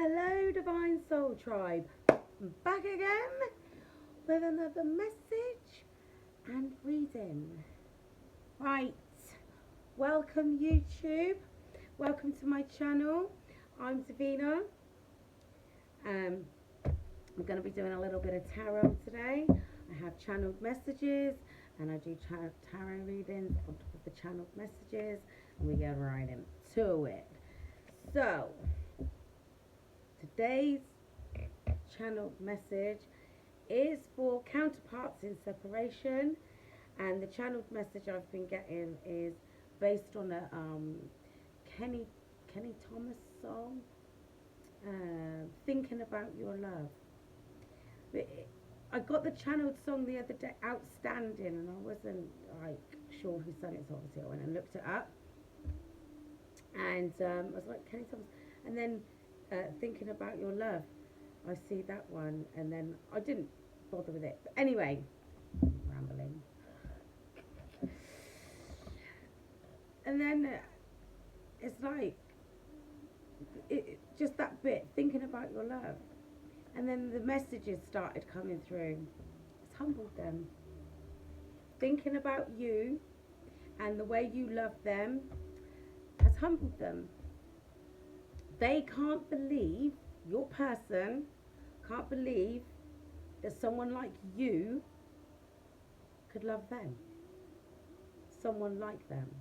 Hello, Divine Soul Tribe. I'm back again with another message and reading. Right, welcome YouTube. Welcome to my channel. I'm Divina. I'm going to be doing a little bit of tarot today. I have channeled messages and I do tarot readings on top of the channeled messages, and we get right into it. So, today's channeled message is for counterparts in separation, and the channeled message I've been getting is based on a Kenny Thomas song, Thinking About Your Love. I got the channeled song the other day, Outstanding, and I wasn't like sure who sang it, so obviously I went and looked it up, and I was like, Kenny Thomas, and then Thinking About Your Love, I see that one, and then I didn't bother with it. But anyway, rambling. And then it's like, just that bit, Thinking About Your Love. And then the messages started coming through. It's humbled them. Thinking about you and the way you love them has humbled them. They can't believe, your person can't believe that someone like you could love them. Someone like them.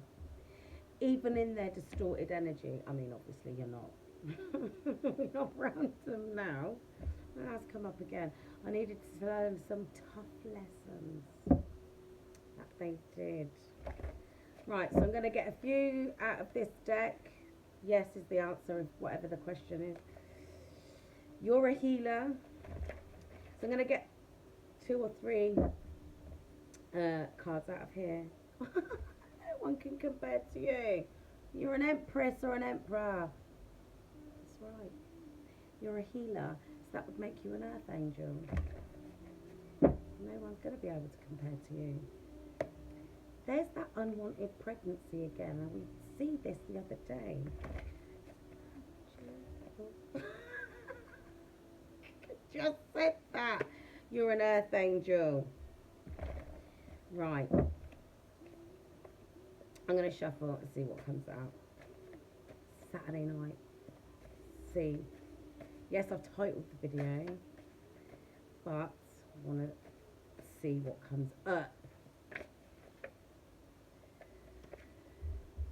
Even in their distorted energy. I mean, obviously you're not. We're not around them now. It has come up again. I needed to learn some tough lessons. That they did. Right, so I'm going to get a few out of this deck. Yes is the answer of whatever the question is. You're a healer. So I'm going to get 2 or 3 cards out of here. No one can compare to you. You're an empress or an emperor. That's right. You're a healer. So that would make you an earth angel. No one's going to be able to compare to you. There's that unwanted pregnancy again, and we see this the other day. Just said that. You're an earth angel. Right. I'm going to shuffle and see what comes out. Saturday night. See. Yes, I've titled the video, but I want to see what comes up.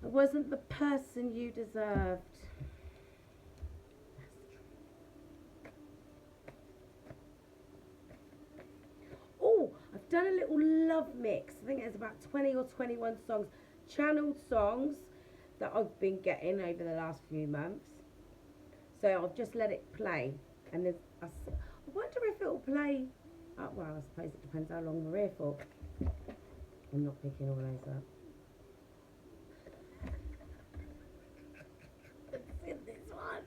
I wasn't the person you deserved. Oh, I've done a little love mix. I think it's about 20 or 21 songs, channeled songs that I've been getting over the last few months. So I've just let it play, and there's, I wonder if it'll play. Well, I suppose it depends how long we're here for. I'm not picking all those up. It's in this one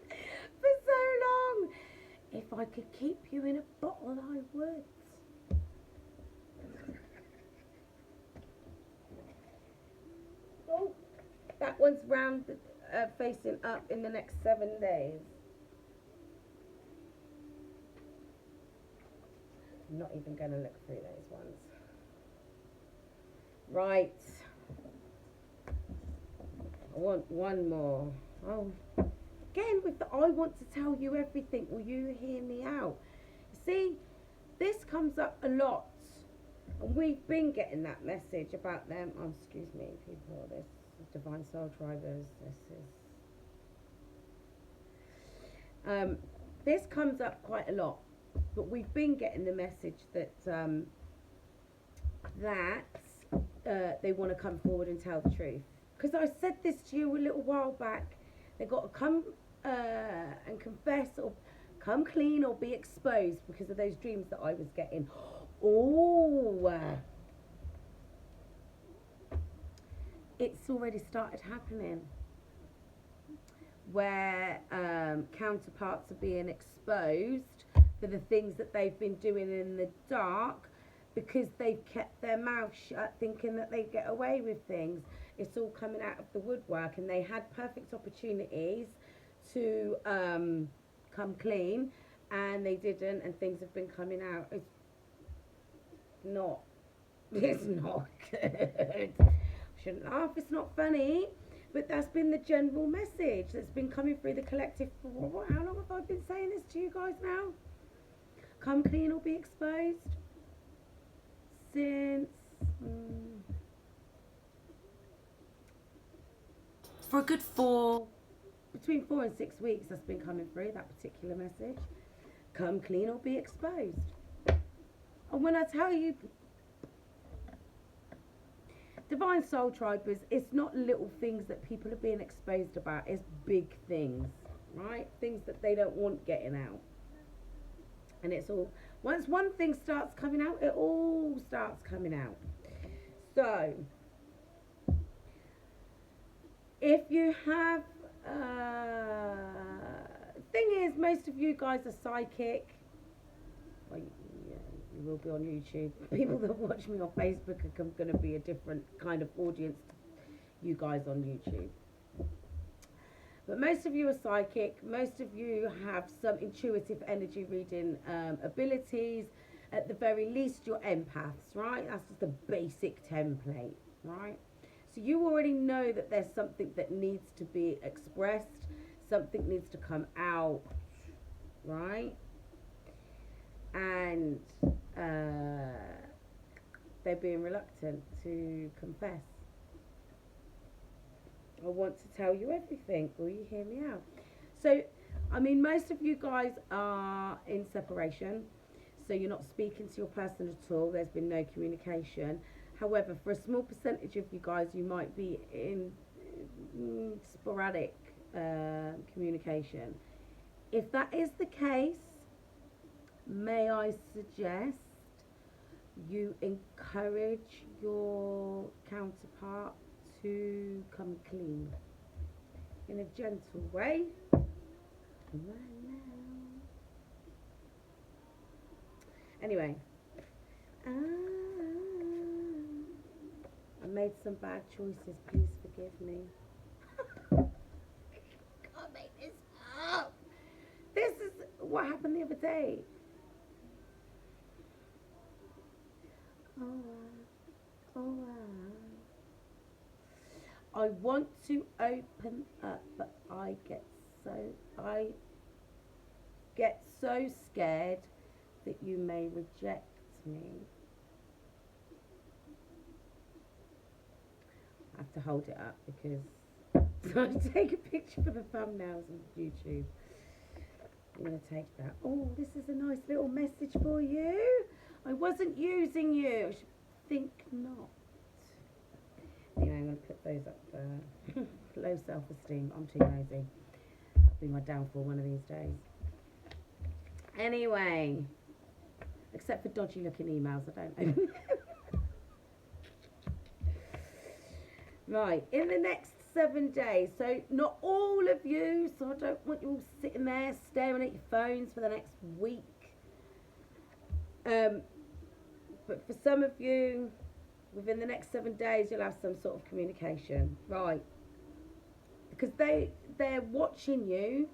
for so long. If I could keep you in a bottle, I would. Oh, that one's round, facing up in the next 7 days. I'm not even going to look through those ones. Right. I want one more. Oh, again with the I want to tell you everything. Will you hear me out? See, this comes up a lot. And we've been getting that message about them. Oh, excuse me, people. This is Divine Soul Tribers. This comes up quite a lot. But we've been getting the message that they want to come forward and tell the truth. Because I said this to you a little while back. They've got to come and confess, or come clean, or be exposed because of those dreams that I was getting. Oh, it's already started happening. Where counterparts are being exposed for the things that they've been doing in the dark, because they've kept their mouth shut thinking that they get away with things. It's all coming out of the woodwork, and they had perfect opportunities to come clean, and they didn't, and things have been coming out. It's not. It's not good. I shouldn't laugh. It's not funny. But that's been the general message that's been coming through the collective. For how long have I been saying this to you guys now? Come clean or be exposed. Since for a good between 4 and 6 weeks, that's been coming through, that particular message. Come clean or be exposed. And when I tell you, Divine Soul Tribers, it's not little things that people are being exposed about. It's big things, right? Things that they don't want getting out. And it's all, once one thing starts coming out, it all starts coming out. So, if you have, thing is, most of you guys are psychic. Well, yeah, you will be on YouTube. People that watch me on Facebook are going to be a different kind of audience to you guys on YouTube. But most of you are psychic. Most of you have some intuitive energy reading abilities. At the very least, you're empaths, right? That's just a basic template, right? So you already know that there's something that needs to be expressed. Something needs to come out, right? And they're being reluctant to confess. I want to tell you everything. Will you hear me out? So, I mean, most of you guys are in separation. So you're not speaking to your person at all. There's been no communication. However, for a small percentage of you guys, you might be in sporadic communication. If that is the case, may I suggest you encourage your counterpart to come clean in a gentle way right now. Anyway, I made some bad choices. Please forgive me. Can't make this up. This is what happened the other day. I want to open up, but I get so scared that you may reject me. I have to hold it up because I take a picture for the thumbnails on YouTube. I'm going to take that. Oh, this is a nice little message for you. I wasn't using you. I should think not. Anyway, I'm going to put those up there. Low self-esteem. I'm too nosy. That'll be my downfall one of these days. Anyway, except for dodgy looking emails, I don't open them. Right, in the next 7 days, so not all of you, so I don't want you all sitting there staring at your phones for the next week. But for some of you, within the next 7 days, you'll have some sort of communication, right? Because they're watching you.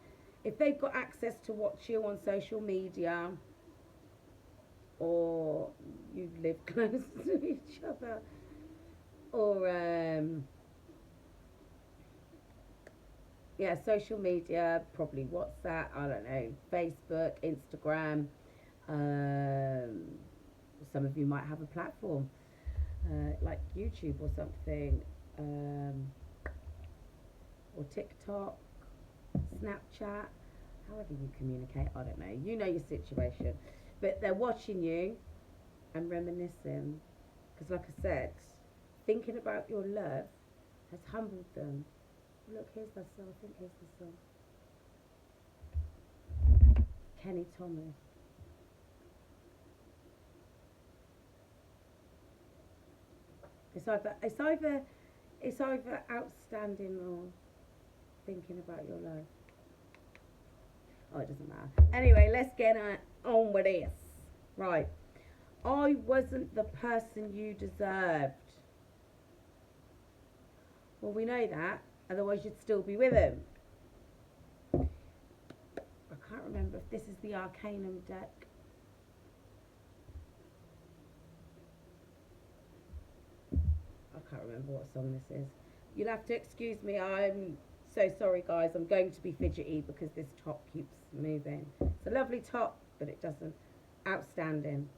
If they've got access to watch you on social media, or you live close to each other, or social media, probably WhatsApp, I don't know, Facebook, Instagram. Some of you might have a platform like YouTube or something, or TikTok, Snapchat, however you communicate, I don't know. You know your situation. But they're watching you and reminiscing. Because like I said, thinking about your love has humbled them. Look, here's the song. I think here's the song. Kenny Thomas. It's either outstanding or thinking about your love. Oh, it doesn't matter. Anyway, let's get on with this. Right. I wasn't the person you deserved. Well, we know that. Otherwise, you'd still be with him. I can't remember if this is the Arcanum deck. I can't remember what song this is. You'll have to excuse me. I'm so sorry, guys. I'm going to be fidgety because this top keeps moving. It's a lovely top, but it doesn't. Outstanding.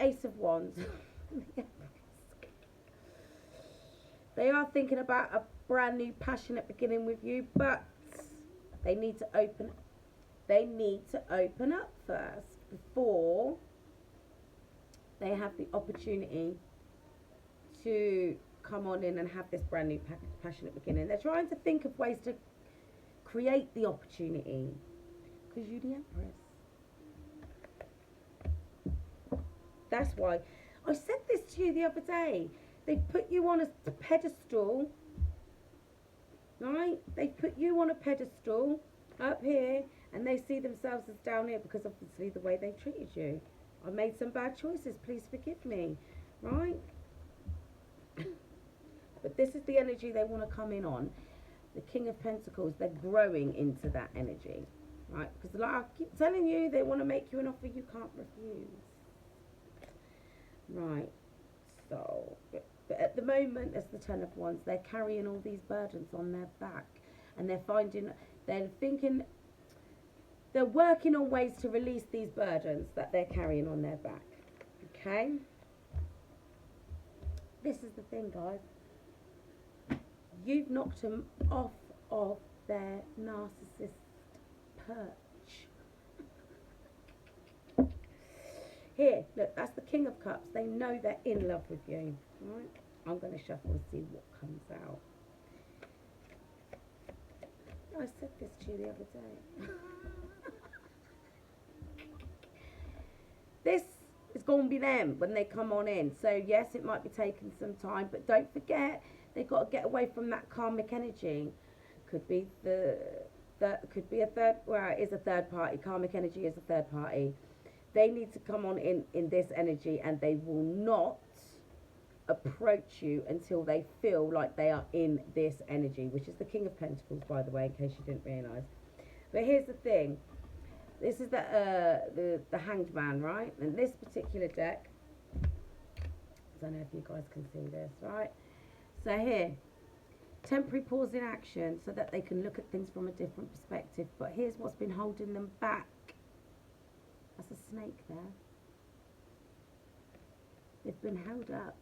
Ace of Wands. They are thinking about a brand new passionate beginning with you, but they need to open up first before they have the opportunity to come on in and have this brand new passionate beginning. They're trying to think of ways to create the opportunity, because you're the Empress. That's why I said this to you the other day. They put you on a pedestal, right? They put you on a pedestal up here, and they see themselves as down here because obviously the way they treated you. I made some bad choices, please forgive me, right? But this is the energy they want to come in on. The King of Pentacles, they're growing into that energy, right? Because like I keep telling you, they want to make you an offer you can't refuse. Right, so, but at the moment, as the Ten of Wands, they're carrying all these burdens on their back. And they're thinking, they're working on ways to release these burdens that they're carrying on their back. Okay? This is the thing, guys. You've knocked them off of their narcissist perch. Here, look, that's the King of Cups. They know they're in love with you. Right? I'm going to shuffle and see what comes out. I said this to you the other day. This is going to be them when they come on in. So, yes, it might be taking some time, but don't forget, they've got to get away from that karmic energy. Could be could be a third, well, it is a third party. Karmic energy is a third party. They need to come on in this energy, and they will not approach you until they feel like they are in this energy, which is the King of Pentacles, by the way, in case you didn't realise. But here's the thing. This is the Hanged Man, right? And this particular deck, I don't know if you guys can see this, right? So here, temporary pause in action so that they can look at things from a different perspective. But here's what's been holding them back. That's a snake there. They've been held up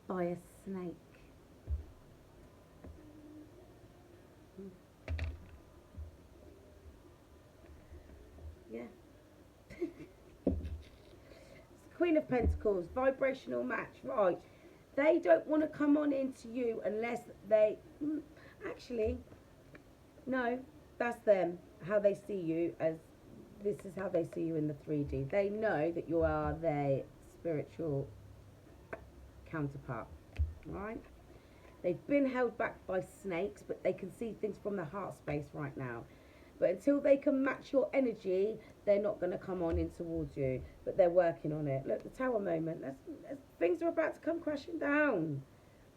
by a snake. Yeah. Queen of Pentacles, vibrational match, right? They don't want to come on into you unless they... Actually, no, that's them. How they see you, as this is how they see you in the 3D. They know that you are their spiritual counterpart, right? They've been held back by snakes, but they can see things from the heart space right now. But until they can match your energy, they're not going to come on in towards you. But they're working on it. Look, the Tower moment. Things are about to come crashing down.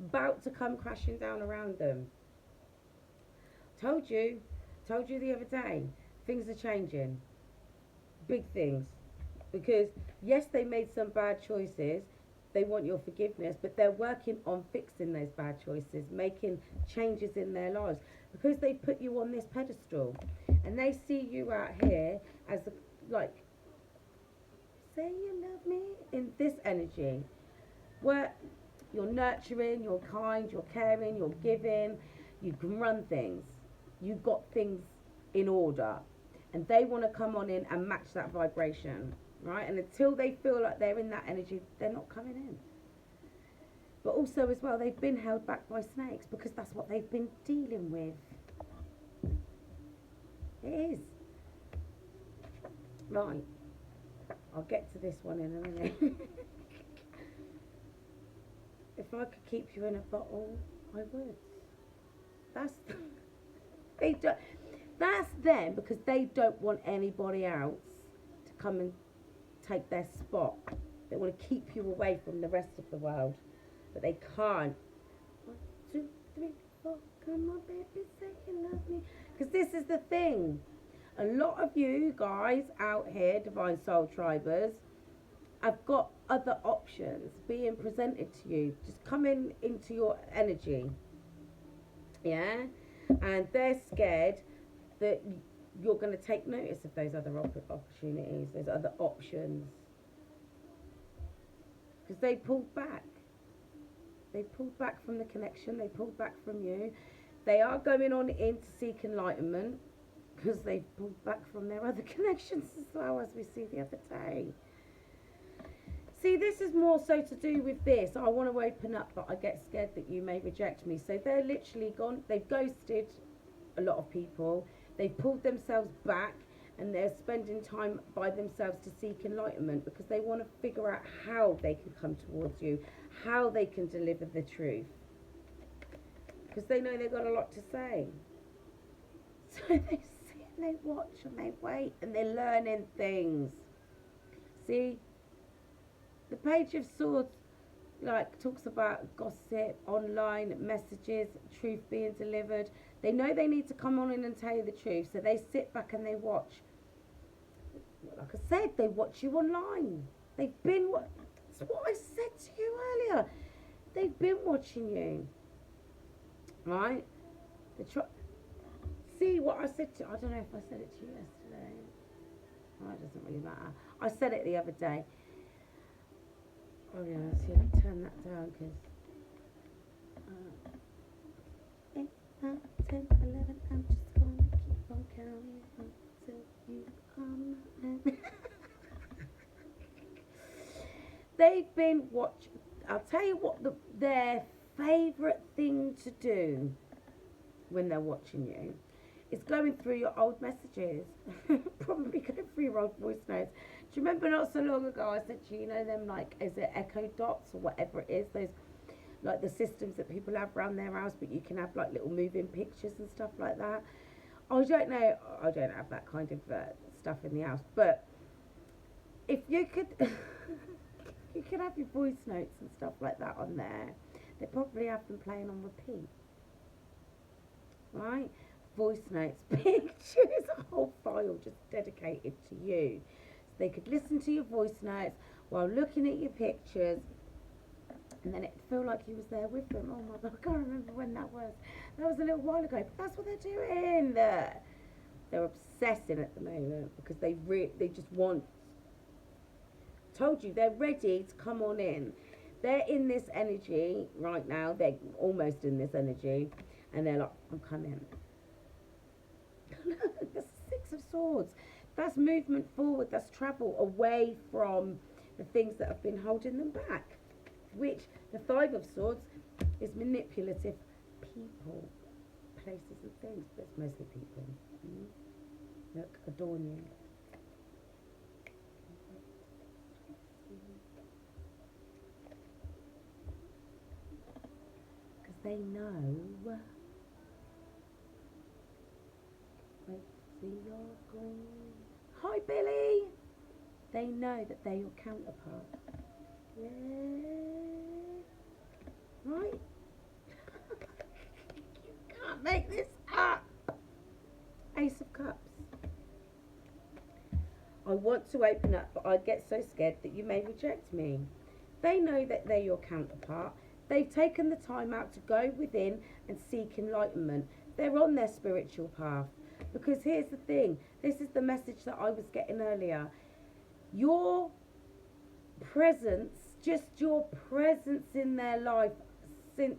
About to come crashing down around them. Told you the other day. Things are changing. Big things. Because, yes, they made some bad choices. They want your forgiveness. But they're working on fixing those bad choices. Making changes in their lives. Because they put you on this pedestal. And they see you out here as, like, say you love me in this energy. Where you're nurturing, you're kind, you're caring, you're giving. You can run things. You've got things in order. And they want to come on in and match that vibration. Right? And until they feel like they're in that energy, they're not coming in. But also as well, they've been held back by snakes because that's what they've been dealing with. It is. Right. I'll get to this one in a minute. If I could keep you in a bottle, I would. That's them because they don't want anybody else to come and take their spot. They want to keep you away from the rest of the world. but they can't. 1, 2, 3, 4, come on, baby, say you love me. Because this is the thing. A lot of you guys out here, Divine Soul Tribers, have got other options being presented to you. Just come into your energy. Yeah? And they're scared that you're going to take notice of those other opportunities, those other options. Because they pulled back. They pulled back from the connection. They pulled back from you. They are going on in to seek enlightenment because they've pulled back from their other connections as well, as we see the other day. See, this is more so to do with this. I want to open up, but I get scared that you may reject me. So they're literally gone. They've ghosted a lot of people. They've pulled themselves back, and they're spending time by themselves to seek enlightenment because they want to figure out how they can come towards you, how they can deliver the truth. Because they know they've got a lot to say. So they sit and they watch and they wait and they're learning things. See? The Page of Swords talks about gossip, online messages, truth being delivered. They know they need to come on in and tell you the truth, so they sit back and they watch. Like I said, they watch you online. They've been that's what I said to you earlier. They've been watching you, right? See what I said to you. I don't know if I said it to you yesterday. Oh, it doesn't really matter. I said it the other day. Oh yeah, see, turn that down because 8, 9, 10, 11. I'm just gonna keep on counting until you come. They've been watching. I'll tell you what their favourite thing to do when they're watching you is going through your old messages. Probably going through your old voice notes. Do you remember not so long ago I said to you, is it echo dots or whatever it is, those the systems that people have around their house, but you can have little moving pictures and stuff like that. I don't know, I don't have that kind of stuff in the house, but if you could you could have your voice notes and stuff like that on there. They probably have them playing on repeat, right? Voice notes, pictures, a whole file just dedicated to you. They could listen to your voice notes while looking at your pictures, and then it'd feel like you was there with them. Oh my God, I can't remember when that was. That was a little while ago, but that's what they're doing. They're obsessing at the moment because they just want. Told you, they're ready to come on in. They're in this energy right now. They're almost in this energy, and they're like, I'm coming. Look, the 6 of Swords. That's movement forward, that's travel away from the things that have been holding them back. Which, the 5 of Swords is manipulative people, places and things, but it's mostly people. Look, adorn you. Because they know. Wait, see your green. Hi, Billy. They know that they're your counterpart. Yeah. Right? You can't make this up. Ace of Cups. I want to open up, but I get so scared that you may reject me. They know that they're your counterpart. They've taken the time out to go within and seek enlightenment. They're on their spiritual path. Because here's the thing, this is the message that I was getting earlier. Your presence, just your presence in their life since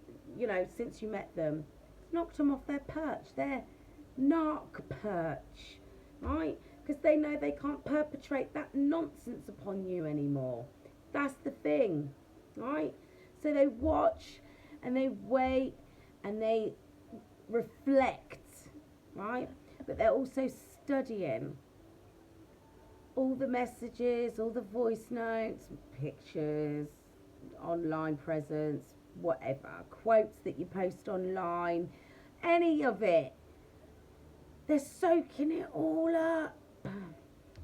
you met them, knocked them off their perch, their narc perch, right? Because they know they can't perpetrate that nonsense upon you anymore. That's the thing, right? So they watch and they wait and they reflect, right? But they're also studying all the messages, all the voice notes, pictures, online presence, whatever, quotes that you post online, any of it. They're soaking it all up.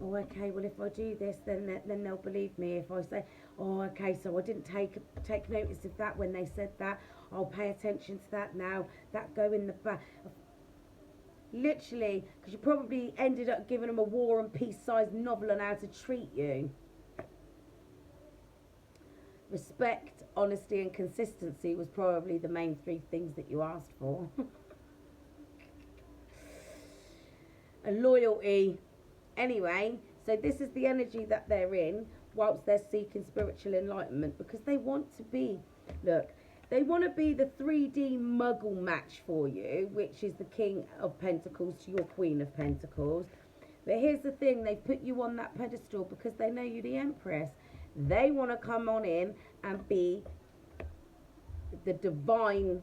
Oh, okay, well, if I do this, then they'll believe me. If I say, oh, okay, so I didn't take notice of that when they said that. I'll pay attention to that now. That go in the back. Literally, because you probably ended up giving them a War and Peace sized novel on how to treat you. Respect, honesty, and consistency was probably the main 3 things that you asked for. And loyalty. Anyway, so this is the energy that they're in whilst they're seeking spiritual enlightenment, because they want to be, look, they want to be the 3D muggle match for you, which is the King of Pentacles to your Queen of Pentacles. But here's the thing, they put you on that pedestal because they know you're the Empress. They want to come on in and be the divine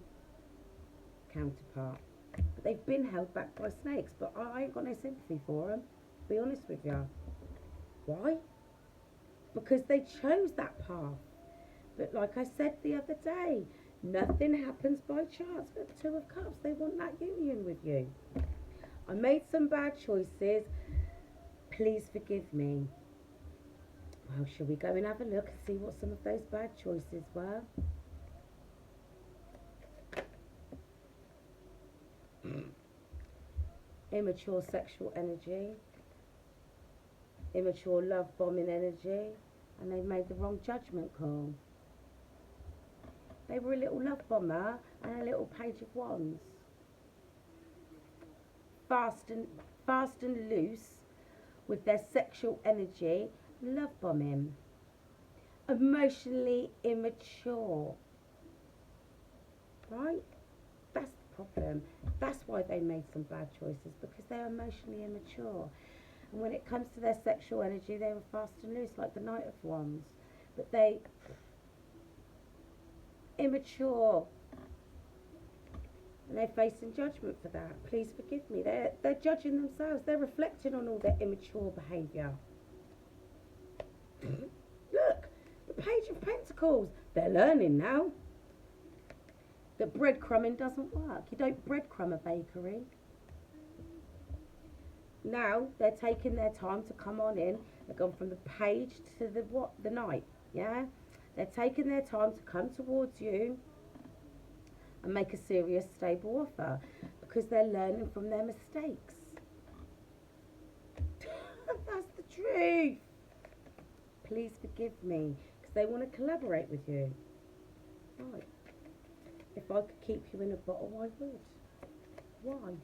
counterpart. But they've been held back by snakes, but I ain't got no sympathy for them, to be honest with you. Why? Because they chose that path. But like I said the other day, nothing happens by chance. But 2 of Cups, they want that union with you. I made some bad choices. Please forgive me. Well, shall we go and have a look and see what some of those bad choices were? Immature sexual energy. Immature love bombing energy. And they made the wrong judgment call. They were a little love bomber and a little Page of Wands. Fast and loose with their sexual energy, love bombing. Emotionally immature. Right? That's the problem. That's why they made some bad choices, because they're emotionally immature. And when it comes to their sexual energy, they were fast and loose like the Knight of Wands. But they immature, and they're facing judgment for that. Please forgive me. They're judging themselves. They're reflecting on all their immature behaviour. Look, the Page of Pentacles. They're learning now that breadcrumbing doesn't work. You don't breadcrumb a bakery. Now they're taking their time to come on in. They've gone from the Page to the Knight. Yeah. They're taking their time to come towards you and make a serious, stable offer, because they're learning from their mistakes. That's the truth. Please forgive me, because they want to collaborate with you. Right. If I could keep you in a bottle, I would. Why?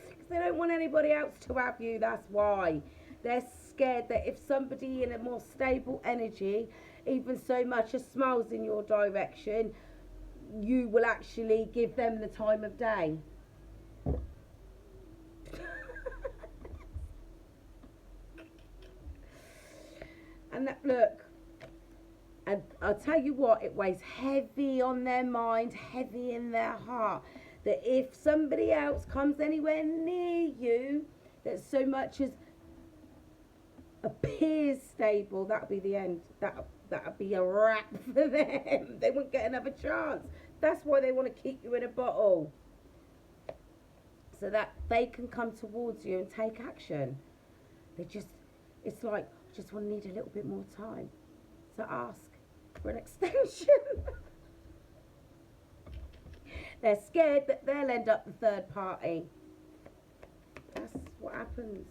Because they don't want anybody else to have you, that's why. They're scared that if somebody in a more stable energy even so much as smiles in your direction, you will actually give them the time of day. And that, look, and I'll tell you what, it weighs heavy on their mind, heavy in their heart, that if somebody else comes anywhere near you that so much as appears stable, that'll be the end. That'll be a wrap for them. They won't get another chance. That's why they want to keep you in a bottle, so that they can come towards you and take action. It's like, I just want to need a little bit more time, so ask for an extension. They're scared that they'll end up the third party. That's what happens.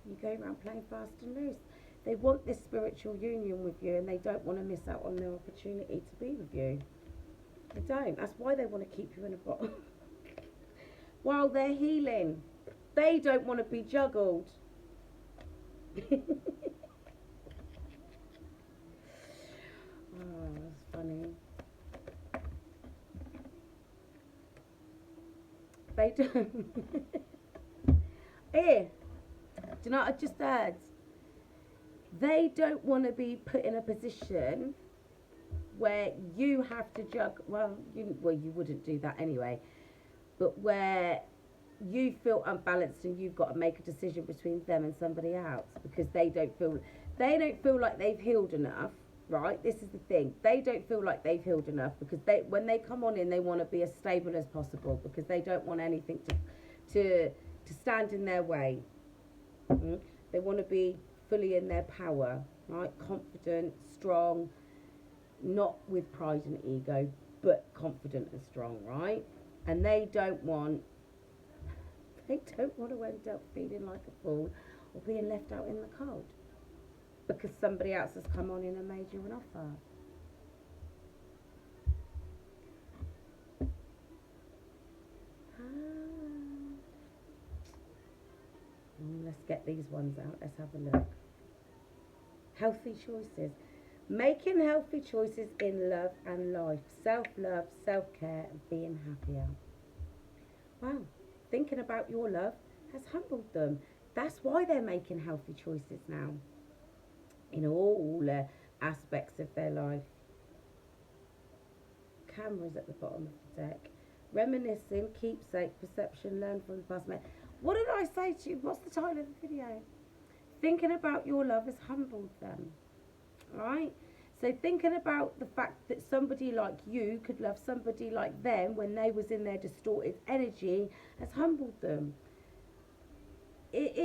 You go around playing fast and loose. They want this spiritual union with you, and they don't want to miss out on their opportunity to be with you. They don't. That's why they want to keep you in a bottle. While they're healing, they don't want to be juggled. Oh, that's funny. They don't. Here. Do you know what I just heard? They don't want to be put in a position where you have to juggle. Well, you wouldn't do that anyway. But where you feel unbalanced and you've got to make a decision between them and somebody else, because they don't feel like they've healed enough. Right? This is the thing. They don't feel like they've healed enough, because when they come on in, they want to be as stable as possible, because they don't want anything to stand in their way. They want to be fully in their power. right? Confident, strong, not with pride and ego, but confident and strong, right? And they don't want to end up feeling like a fool or being left out in the cold because somebody else has come on in and made you an offer. Let's get these ones out. Let's have a look. Healthy choices. Making healthy choices in love and life. Self-love, self-care, and being happier. Wow. Thinking about your love has humbled them. That's why they're making healthy choices now. In all aspects of their life. Cameras at the bottom of the deck. Reminiscing, keepsake, perception, learn from the past. What did I say to you? What's the title of the video? Thinking about your love has humbled them. Right? So thinking about the fact that somebody like you could love somebody like them when they was in their distorted energy has humbled them. It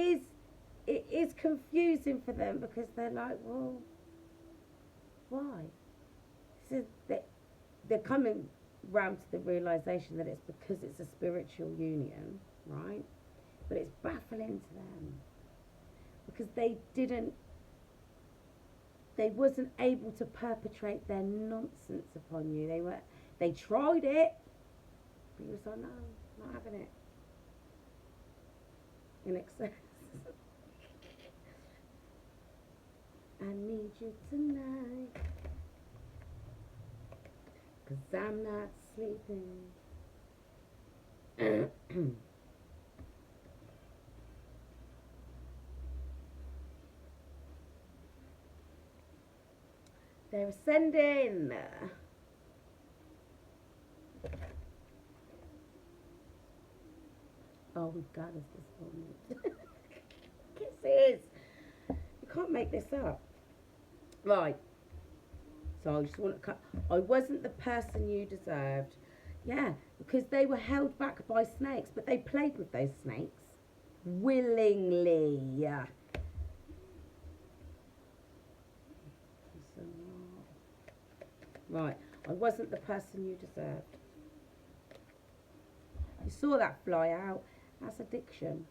is confusing for them because they're like, well, why? So they're coming round to the realization that it's because it's a spiritual union, right? But it's baffling to them because they wasn't able to perpetrate their nonsense upon you. They tried it, but you was like, no, not having it. In excess. I need you tonight, 'cause I'm not sleeping. They're ascending. Oh, God, is this moment. Kisses. You can't make this up. Right. So I just want to cut. I wasn't the person you deserved. Yeah, because they were held back by snakes, but they played with those snakes willingly. Yeah. Right, I wasn't the person you deserved. You saw that fly out. That's addiction.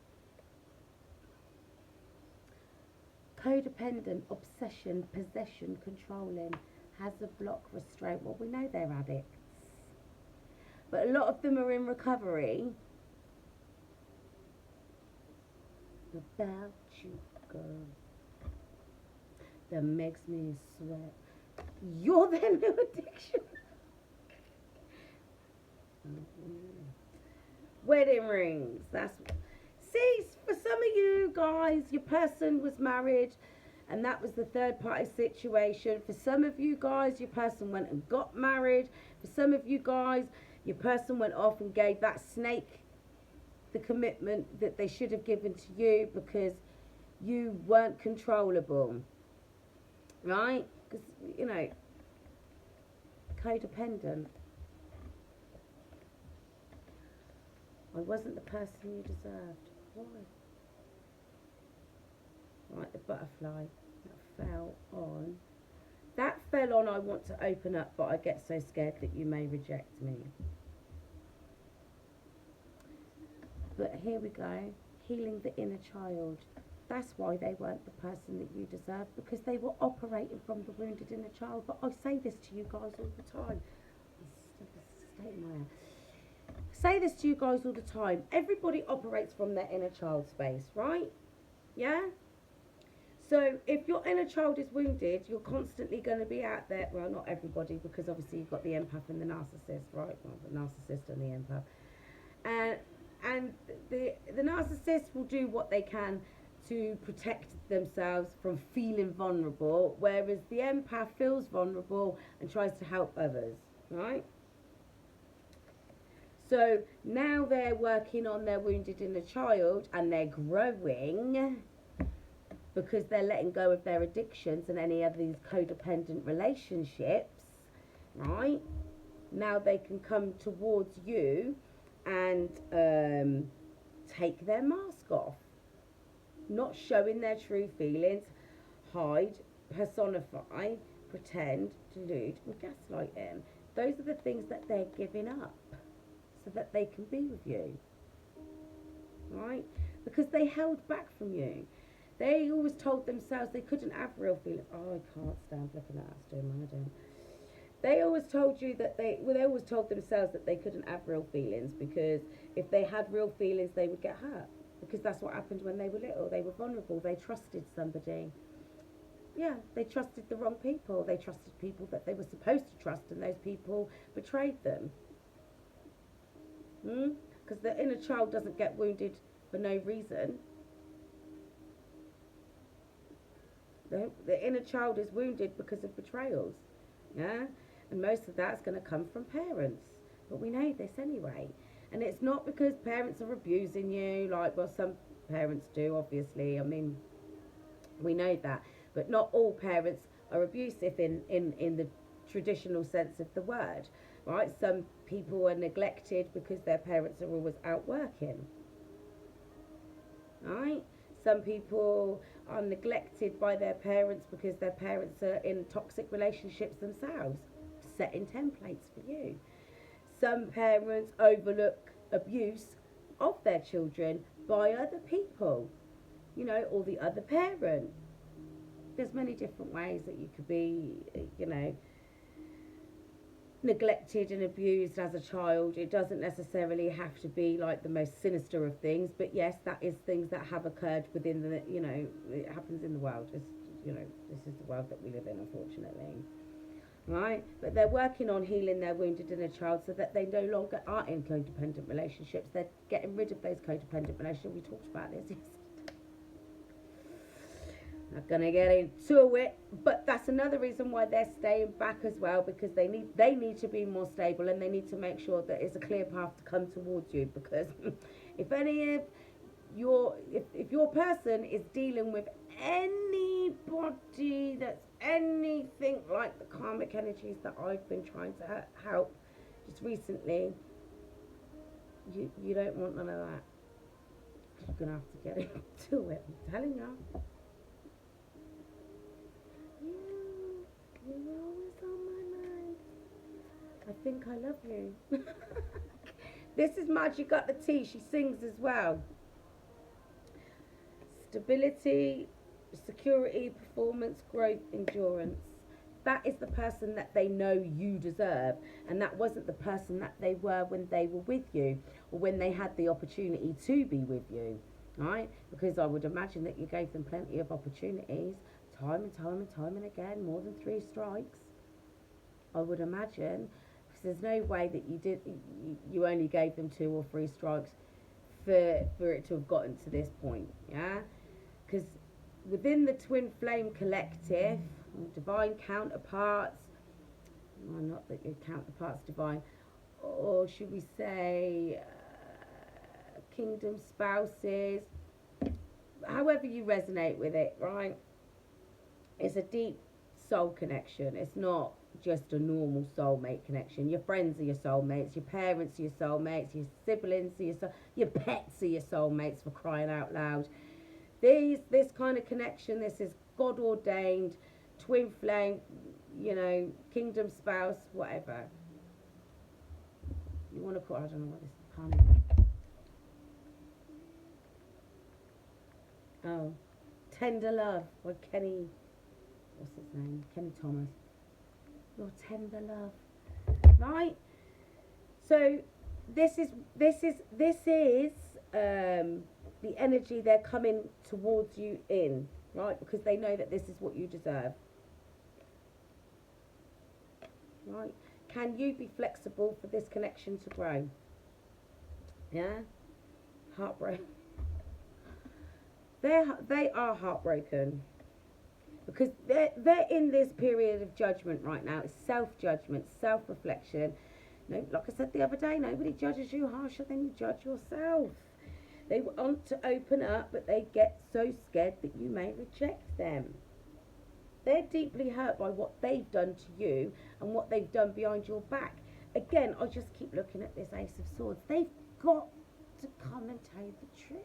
Codependent, obsession, possession, controlling, has a block, restraint. Well, we know they're addicts. But a lot of them are in recovery. About you, girl. That makes me sweat. You're their new addiction. Wedding rings. See, for some of you guys, your person was married and that was the third party situation. For some of you guys, your person went and got married. For some of you guys, your person went off and gave that snake the commitment that they should have given to you because you weren't controllable. Right? Because, codependent. I wasn't the person you deserved. Why? Right, the butterfly that fell on. That fell on, I want to open up, but I get so scared that you may reject me. But here we go. Healing the inner child. That's why they weren't the person that you deserved, because they were operating from the wounded inner child. But I say this to you guys all the time. Say this to you guys all the time. Everybody operates from their inner child space, right? Yeah? So if your inner child is wounded, you're constantly going to be out there. Well, not everybody, because obviously you've got the empath and the narcissist, right? Well, the narcissist and the empath. And the narcissist will do what they can to protect themselves from feeling vulnerable, whereas the empath feels vulnerable and tries to help others, right? So now they're working on their wounded inner child and they're growing because they're letting go of their addictions and any of these codependent relationships, right? Now they can come towards you and take their mask off. Not showing their true feelings, hide, personify, pretend, delude, and gaslight him. Those are the things that they're giving up so that they can be with you, right? Because they held back from you. They always told themselves they couldn't have real feelings. Oh, I can't stand looking at us doing what I do. They always told you that they always told themselves that they couldn't have real feelings because if they had real feelings, they would get hurt. Because that's what happened when they were little. They were vulnerable. They trusted somebody. Yeah, they trusted the wrong people. They trusted people that they were supposed to trust, and those people betrayed them. Because the inner child doesn't get wounded for no reason. The inner child is wounded because of betrayals. Yeah, and most of that's going to come from parents. But we know this anyway. And it's not because parents are abusing you, like, well, some parents do, obviously. I mean, we know that. But not all parents are abusive in the traditional sense of the word, right? Some people are neglected because their parents are always out working, right? Some people are neglected by their parents because their parents are in toxic relationships themselves, setting templates for you. Some parents overlook abuse of their children by other people, or the other parent. There's many different ways that you could be, neglected and abused as a child. It doesn't necessarily have to be like the most sinister of things, but yes, that is things that have occurred within the, it happens in the world. It's, this is the world that we live in, unfortunately. Right? But they're working on healing their wounded inner child so that they no longer are in codependent relationships. They're getting rid of those codependent relationships. We talked about this yesterday. Not gonna get into it, but that's another reason why they're staying back as well, because they need to be more stable, and they need to make sure that it's a clear path to come towards you. Because if your person is dealing with anybody that's anything like the karmic energies that I've been trying to help just recently, you don't want none of that. You're gonna have to get into it. I'm telling you. You're always on my mind. I think I love you. This is Magic Got the Tea. She sings as well. Stability, security, performance, growth, endurance. That is the person that they know you deserve. And that wasn't the person that they were when they were with you, or when they had the opportunity to be with you. Right? Because I would imagine that you gave them plenty of opportunities. Time and time and time and again, more than 3 strikes, I would imagine, because there's no way that you only gave them 2 or 3 strikes for it to have gotten to this point, yeah? Because within the Twin Flame Collective, divine counterparts, well, not that your counterpart's divine, or should we say kingdom spouses, however you resonate with it, right? It's a deep soul connection. It's not just a normal soulmate connection. Your friends are your soulmates, your parents are your soulmates, your siblings are your pets are your soulmates, for crying out loud. This kind of connection, this is God ordained, twin flame, kingdom spouse, whatever you want to call. I don't know what this can't. Oh, Tender Love by Kenny. What's his name? Kenny Thomas. Your tender love, right? So this is the energy they're coming towards you in, right? Because they know that this is what you deserve, right? Can you be flexible for this connection to grow? Yeah, heartbreak. They are heartbroken. Because they're in this period of judgment right now. It's self-judgment, self-reflection. No, like I said the other day, nobody judges you harsher than you judge yourself. They want to open up, but they get so scared that you may reject them. They're deeply hurt by what they've done to you and what they've done behind your back. Again, I just keep looking at this Ace of Swords. They've got to come and tell you the truth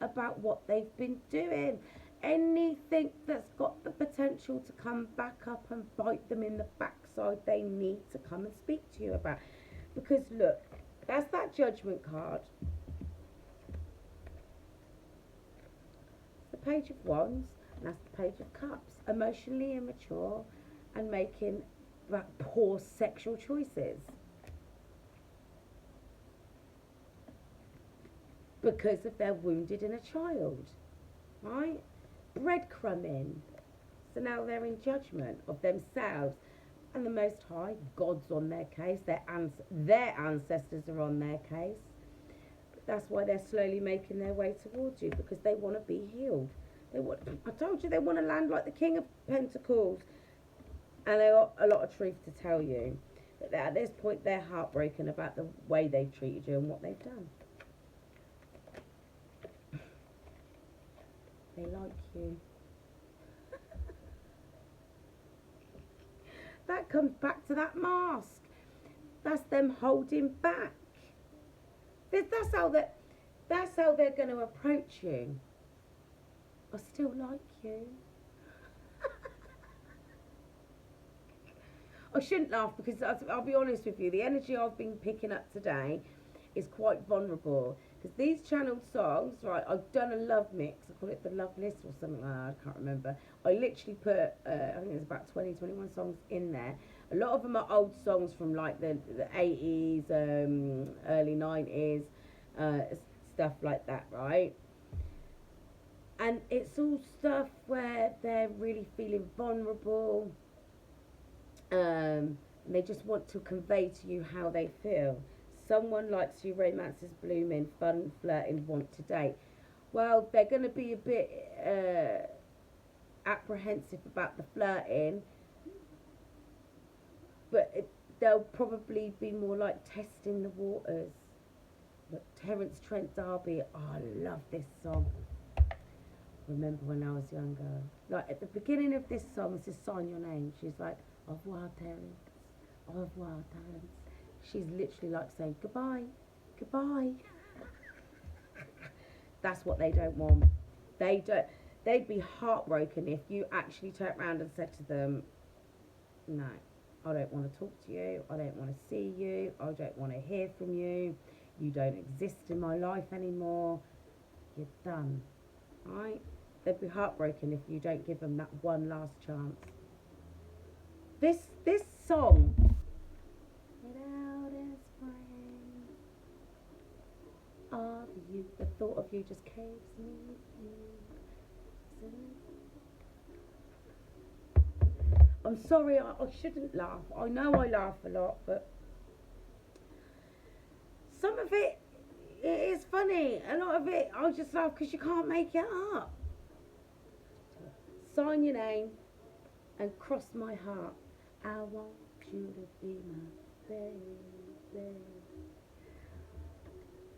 about what they've been doing. anything that's got the potential to come back up and bite them in the backside, they need to come and speak to you about. Because look, that's that Judgment card. The Page of Wands, and that's the Page of Cups. Emotionally immature and making poor sexual choices because of their wounded inner child, right? Breadcrumbing. So now they're in judgment of themselves, and the Most High, God's on their case, their ancestors are on their case. But that's why they're slowly making their way towards you, because they want to be healed. I told you they want to land like the King of Pentacles, and they got a lot of truth to tell you. But at this point, they're heartbroken about the way they've treated you and what they've done. They like you. That comes back to that mask. That's them holding back. That's how they're going to approach you. I still like you. I shouldn't laugh, because I'll be honest with you, the energy I've been picking up today is quite vulnerable. Because these channeled songs, right, I've done a love mix. I call it the love list or something like that, I can't remember. I literally put, I think there's about 20, 21 songs in there. A lot of them are old songs from like the 80s, early 90s, stuff like that, right? And it's all stuff where they're really feeling vulnerable. And they just want to convey to you how they feel. Someone likes you, romance is blooming, fun, flirting, want to date. Well, they're going to be a bit apprehensive about the flirting, but they'll probably be more like testing the waters. Look, Terence Trent D'Arby, oh, I love this song. Remember when I was younger? Like at the beginning of this song, it says sign your name. She's like, au revoir, Terence. Au revoir, Terence. She's literally like saying goodbye, goodbye. That's what they don't want. They'd be heartbroken if you actually turned around and said to them, no, I don't want to talk to you, I don't want to see you, I don't want to hear from you, you don't exist in my life anymore, you're done, right? They'd be heartbroken if you don't give them that one last chance. This song, without a spring, of you, the thought of you just caves me in. I'm sorry, I shouldn't laugh. I know I laugh a lot, but some of it is funny. A lot of it, I'll just laugh because you can't make it up. Sign your name and cross my heart. I want you to be my baby.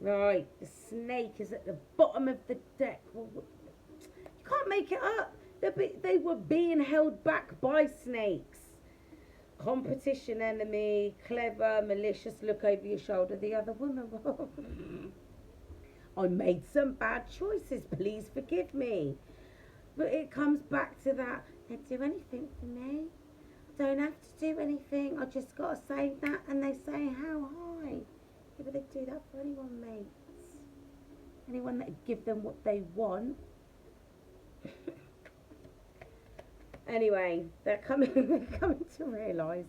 Right, the snake is at the bottom of the deck. Well, you can't make it up. They were being held back by snakes. Competition enemy, clever, malicious, look over your shoulder. The other woman, I made some bad choices, please forgive me. But it comes back to that, they'd do anything for me. I don't have to do anything, I just got to say that, and they say how high. Yeah, but they'd do that for anyone, mates. Anyone that'd give them what they want. Anyway, they're coming to realise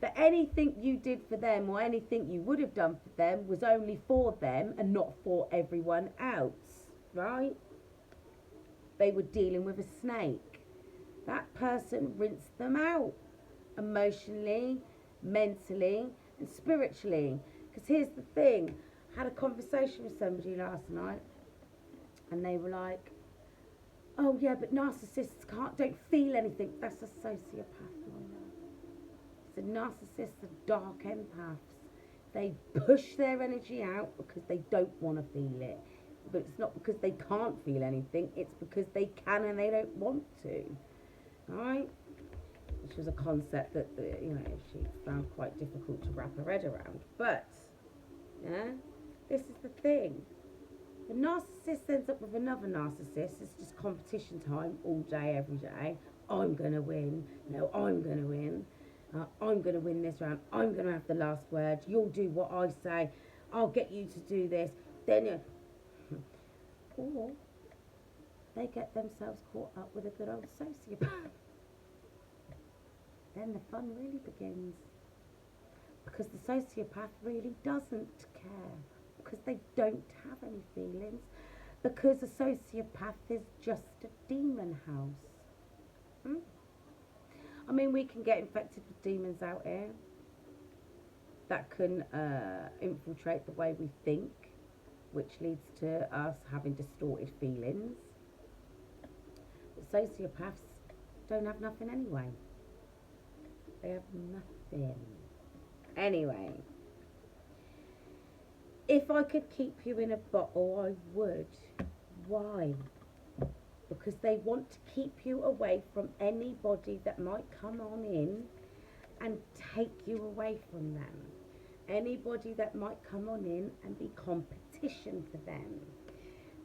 that anything you did for them or anything you would have done for them was only for them and not for everyone else, right? They were dealing with a snake. That person rinsed them out emotionally, mentally and spiritually. Because here's the thing, I had a conversation with somebody last night and they were like, oh yeah, but narcissists don't feel anything. That's a sociopath, Lorna. So narcissists are dark empaths. They push their energy out because they don't want to feel it. But it's not because they can't feel anything, it's because they can and they don't want to. Alright? Which was a concept that, she found quite difficult to wrap her head around. But, yeah, this is the thing. The narcissist ends up with another narcissist. It's just competition time all day, every day. I'm going to win. No, I'm going to win. I'm going to win this round. I'm going to have the last word. You'll do what I say. I'll get you to do this. Then you... Or they get themselves caught up with a good old sociopath. Then the fun really begins. Because the sociopath really doesn't care. Because they don't have any feelings. Because a sociopath is just a demon house. I mean, we can get infected with demons out here that can infiltrate the way we think, which leads to us having distorted feelings. But sociopaths don't have nothing anyway. They have nothing. Anyway, if I could keep you in a bottle, I would. Why? Because they want to keep you away from anybody that might come on in and take you away from them. Anybody that might come on in and be competition for them.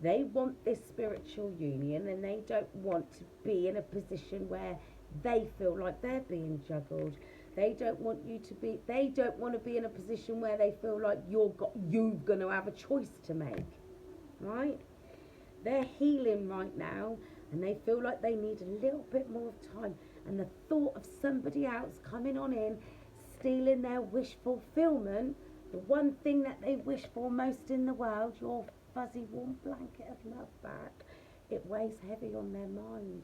They want this spiritual union, and they don't want to be in a position where they feel like they're being juggled. They don't want you to be, they don't want to be in a position where they feel like you're going to have a choice to make. Right? They're healing right now, and they feel like they need a little bit more of time. And the thought of somebody else coming on in, stealing their wish fulfillment, the one thing that they wish for most in the world, your fuzzy warm blanket of love back, it weighs heavy on their mind.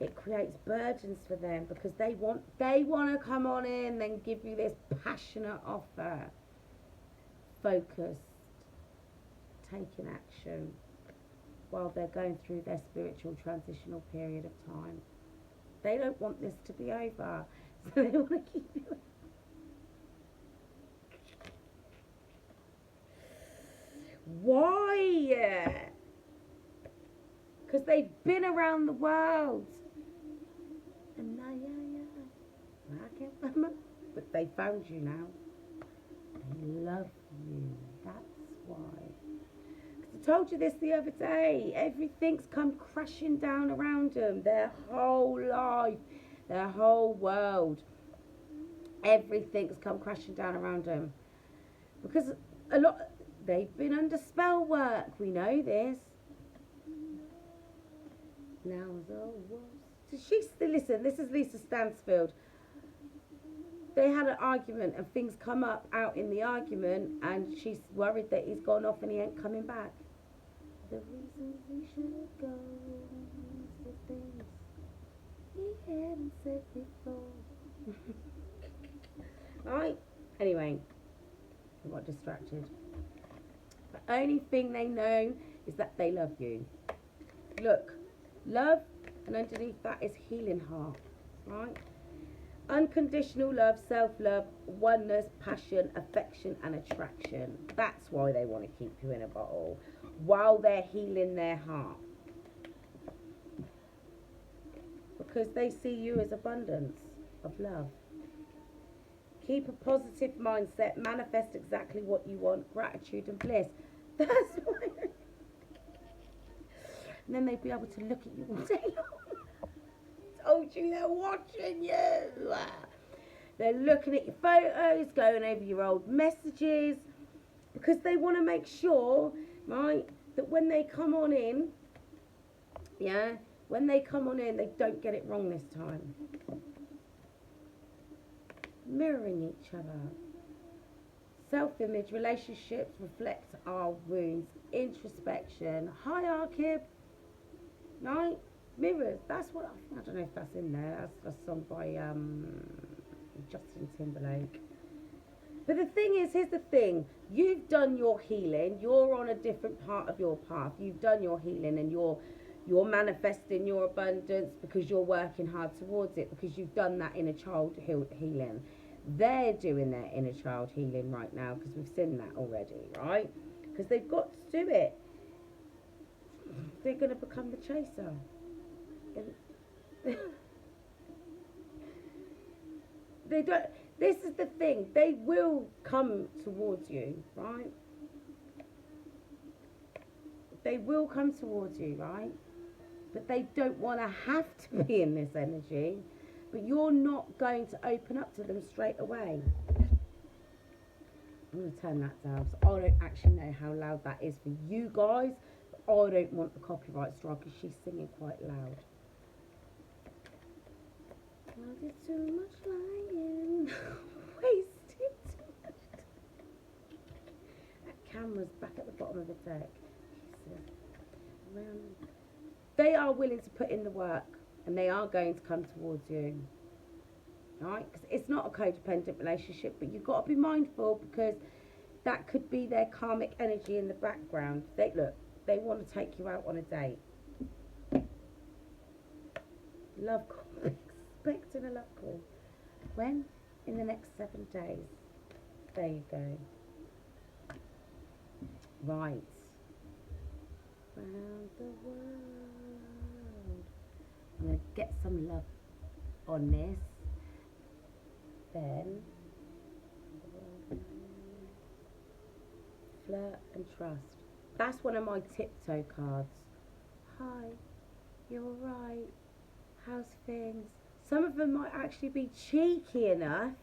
It creates burdens for them because they want to come on in and give you this passionate offer. Focused, taking action while they're going through their spiritual transitional period of time. They don't want this to be over, so they want to keep you. Why? Because they've been around the world. And now, I can't remember. But they found you now. They love you. That's why. Because I told you this the other day. Everything's come crashing down around them. Their whole life. Their whole world. Everything's come crashing down around them. Because they've been under spell work. We know this. Now listen, this is Lisa Stansfield. They had an argument and things come up out in the argument, and she's worried that he's gone off and he ain't coming back. The reasons we should go is the things he hadn't said before. Right? Anyway, I got distracted. The only thing they know is that they love you. Look, love, and underneath that is healing heart, right? Unconditional love, self-love, oneness, passion, affection, and attraction. That's why they want to keep you in a bottle while they're healing their heart. Because they see you as abundance of love. Keep a positive mindset, manifest exactly what you want, gratitude and bliss. That's why. And then they'd be able to look at you all day long. Told you they're watching you. They're looking at your photos, going over your old messages, because they want to make sure, right, that when they come on in, when they come on in, they don't get it wrong this time. Mirroring each other. Self-image, relationships reflect our wounds, introspection, hierarchy, right? Mirrors. That's what I don't know if that's in there. That's a song by Justin Timberlake. But the thing is, here's the thing. You've done your healing. You're on a different part of your path. You've done your healing, and you're manifesting your abundance because you're working hard towards it, because you've done that inner child healing. They're doing their inner child healing right now because we've seen that already, right? Because they've got to do it. They're going to become the chaser. They don't. This is the thing. They will come towards you, right? They will come towards you, right? But they don't want to have to be in this energy. But you're not going to open up to them straight away. I'm going to turn that down. So I don't actually know how loud that is for you guys. But I don't want the copyright strike because she's singing quite loud. I did too much lying. Wasted too much time. That camera's back at the bottom of the deck. They are willing to put in the work. And they are going to come towards you. Right? Because it's not a codependent relationship, but you've got to be mindful because that could be their karmic energy in the background. They want to take you out on a date. Love call. Expecting a love call. When? In the next 7 days. There you go. Right. Round the world. I'm going to get some love on this. Then flirt and trust. That's one of my tiptoe cards. Hi, you're alright. How's things? Some of them might actually be cheeky enough.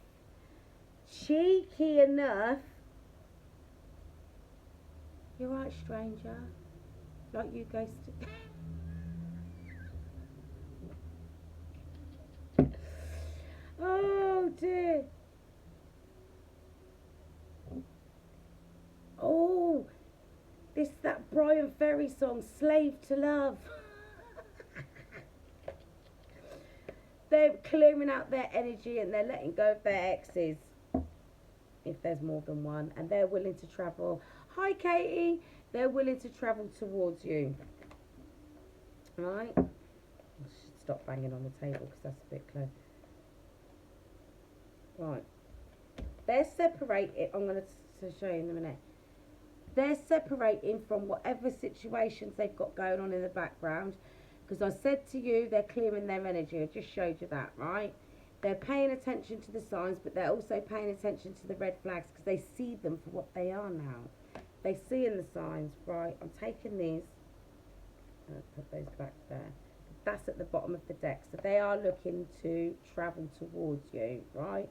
You're right, stranger. Like you ghosted. Oh dear. Oh, that Brian Ferry song, Slave to Love. They're clearing out their energy and they're letting go of their exes. If there's more than one. And they're willing to travel. Hi, Katie. They're willing to travel towards you. Right? I should stop banging on the table because that's a bit close. Right. They're separated. I'm going to show you in a minute. They're separating from whatever situations they've got going on in the background. Because I said to you, they're clearing their energy. I just showed you that, right? They're paying attention to the signs, but they're also paying attention to the red flags because they see them for what they are now. They see in the signs, right? I'm taking these. I'll put those back there. That's at the bottom of the deck. So they are looking to travel towards you, right?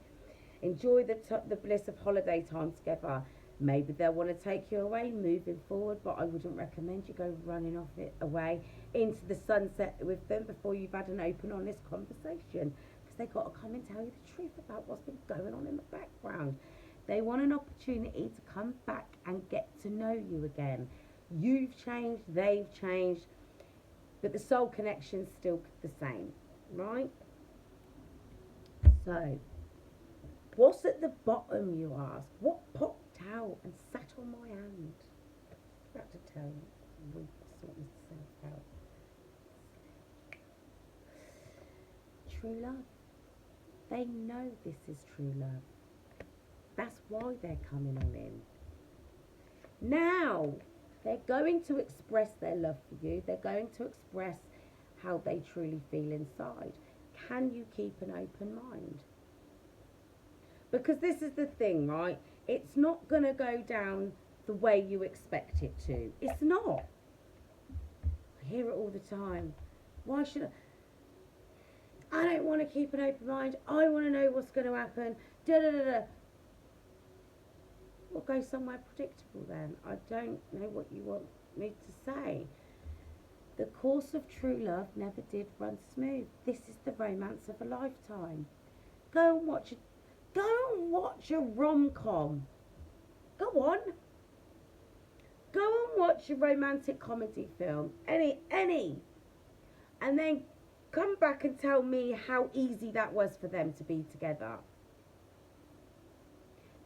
Enjoy the bliss of holiday time together. Maybe they'll want to take you away moving forward, but I wouldn't recommend you go running off it away into the sunset with them before you've had an open, honest conversation. Because they've got to come and tell you the truth about what's been going on in the background. They want an opportunity to come back and get to know you again. You've changed, they've changed, but the soul connection's still the same, right? So, what's at the bottom, you ask? What popped out and sat on my hand? I'm about to tell you. We sort myself out. True love. They know this is true love. That's why they're coming on in. Now, they're going to express their love for you. They're going to express how they truly feel inside. Can you keep an open mind? Because this is the thing, right? It's not going to go down the way you expect it to. It's not. I hear it all the time. Why should I don't want to keep an open mind. I want to know what's going to happen. Da-da-da-da. We'll go somewhere predictable then. I don't know what you want me to say. The course of true love never did run smooth. This is the romance of a lifetime. Go and watch a rom-com. Go on. Go and watch a romantic comedy film. Any. And then come back and tell me how easy that was for them to be together.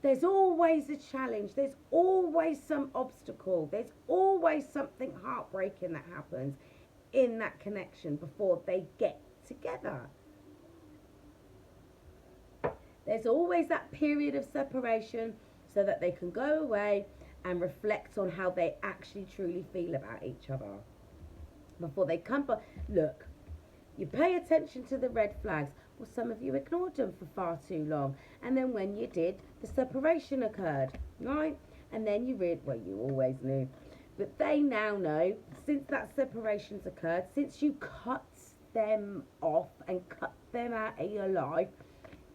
There's always a challenge. There's always some obstacle. There's always something heartbreaking that happens in that connection before they get together. There's always that period of separation so that they can go away and reflect on how they actually truly feel about each other. Before they come back, look, you pay attention to the red flags. Well, some of you ignored them for far too long. And then when you did, the separation occurred, right? And then you you always knew. But they now know, since that separation's occurred, since you cut them off and cut them out of your life,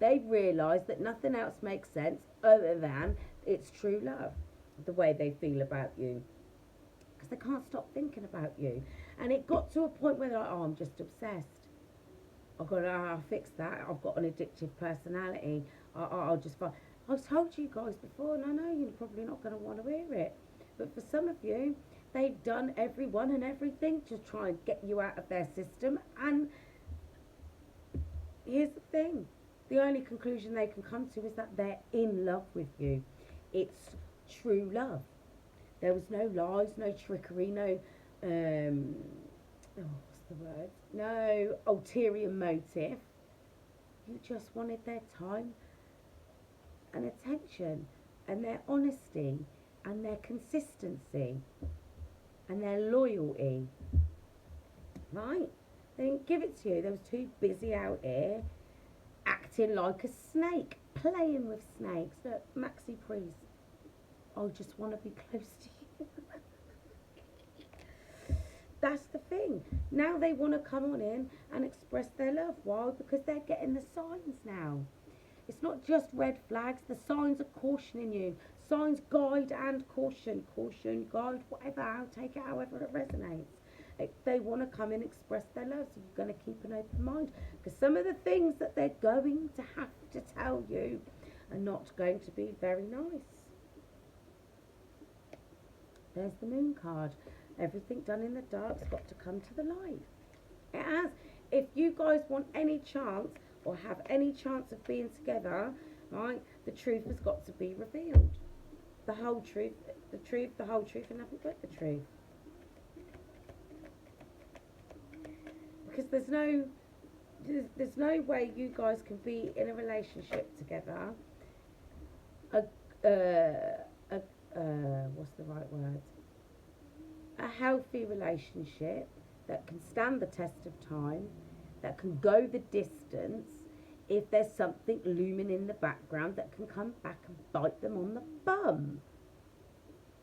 they've realised that nothing else makes sense other than it's true love, the way they feel about you. Because they can't stop thinking about you. And it got to a point where they're like, oh, I'm just obsessed. I've got to know how to fix that. I've got an addictive personality. I'll just find. I've told you guys before, and I know you're probably not going to want to hear it. But for some of you, they've done everyone and everything to try and get you out of their system. And here's the thing. The only conclusion they can come to is that they're in love with you. It's true love. There was no lies, no trickery, no, what's the word? No ulterior motive. You just wanted their time and attention and their honesty and their consistency and their loyalty. Right? They didn't give it to you. They was too busy out here acting like a snake, playing with snakes. Look, Maxi Priest, I just want to be close to you. That's the thing. Now they want to come on in and express their love. Why? Because they're getting the signs now. It's not just red flags. The signs are cautioning you. Signs guide and caution. Caution, guide, whatever. Take it however it resonates. They want to come and express their love, so you're going to keep an open mind. Because some of the things that they're going to have to tell you are not going to be very nice. There's the moon card. Everything done in the dark's got to come to the light. It has. If you guys want any chance or have any chance of being together, right, the truth has got to be revealed. The whole truth, the whole truth, and nothing but the truth. Because there's no way you guys can be in a relationship together. What's the right word? A healthy relationship that can stand the test of time, that can go the distance if there's something looming in the background that can come back and bite them on the bum.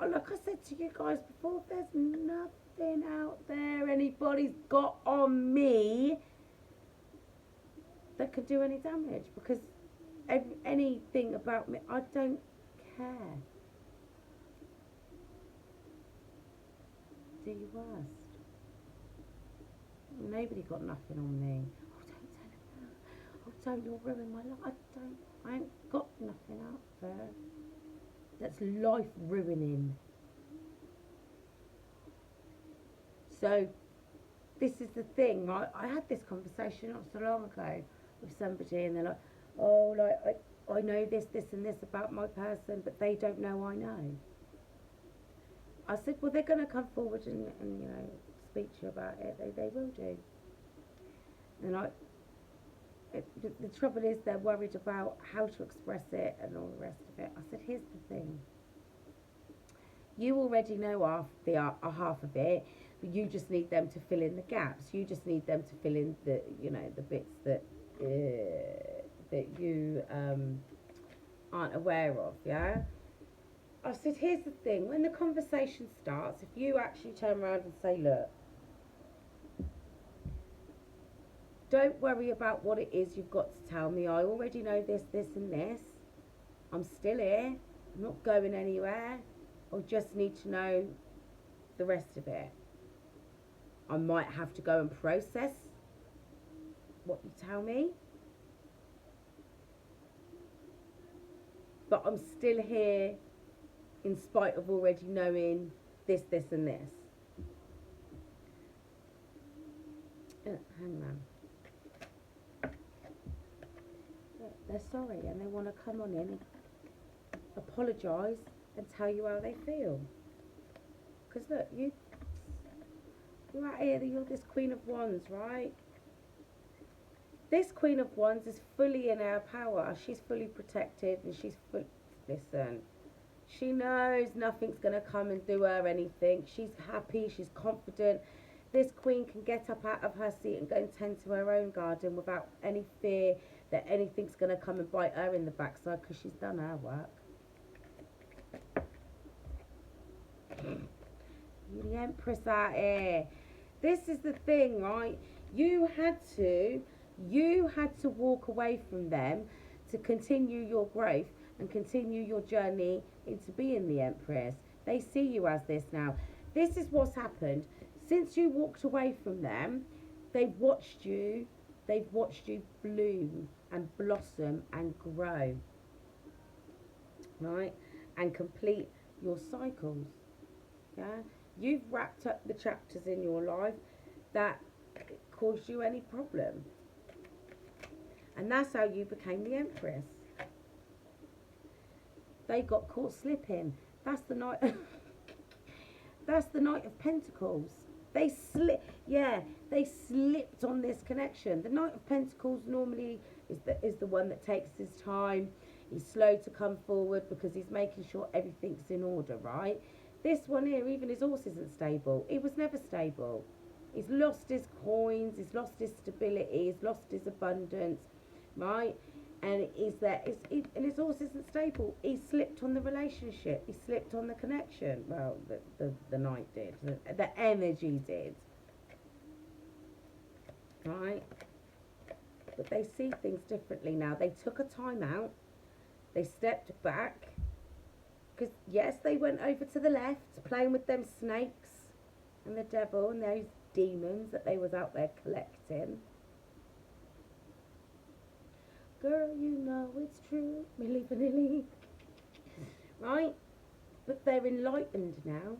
Like I said to you guys before, there's nothing out there anybody's got on me that could do any damage, because anything about me, I don't care. Do your worst. Nobody got nothing on me. Oh, don't tell him that. Oh, don't, you'll ruin my life. I ain't got nothing out there that's life ruining. So this is the thing, right? I had this conversation not so long ago with somebody, and they're like, oh, like I know this and this about my person, but they don't know I know. I said, well, they're going to come forward and you know, speak to you about it. They will do. And the trouble is, they're worried about how to express it and all the rest of it. I said, here's the thing. You already know half of it, but you just need them to fill in the gaps. You just need them to fill in the, you know, the bits that you aren't aware of, yeah? I said, here's the thing. When the conversation starts, if you actually turn around and say, look, don't worry about what it is you've got to tell me. I already know this, and this. I'm still here. I'm not going anywhere. I just need to know the rest of it. I might have to go and process what you tell me. But I'm still here in spite of already knowing this, and this. Hang on. They're sorry, and they want to come on in and apologise and tell you how they feel. Because look, you're out here, you're this Queen of Wands, right? This Queen of Wands is fully in her power. She's fully protected, and she's listen, she knows nothing's going to come and do her anything. She's happy, she's confident. This queen can get up out of her seat and go and tend to her own garden without any fear that anything's going to come and bite her in the backside, because she's done her work. You're the Empress out here. This is the thing, right? You had to walk away from them to continue your growth and continue your journey into being the Empress. They see you as this now. This is what's happened. Since you walked away from them, they've watched you bloom and blossom and grow, right? And complete your cycles. Yeah? You've wrapped up the chapters in your life that caused you any problem. And that's how you became the Empress. They got caught slipping. That's the Knight that's the Knight of Pentacles. They slipped on this connection. The Knight of Pentacles normally is the one that takes his time. He's slow to come forward because he's making sure everything's in order, right? This one here, even his horse isn't stable. He was never stable. He's lost his coins, he's lost his stability, he's lost his abundance, right? And and his horse isn't stable. He slipped on the relationship. He slipped on the connection. Well, the Knight did. The energy did. Right? But they see things differently now. They took a time out. They stepped back. Because, yes, they went over to the left, playing with them snakes and the devil and those demons that they was out there collecting. Girl, you know it's true. Milli Vanilli. Right? But they're enlightened now.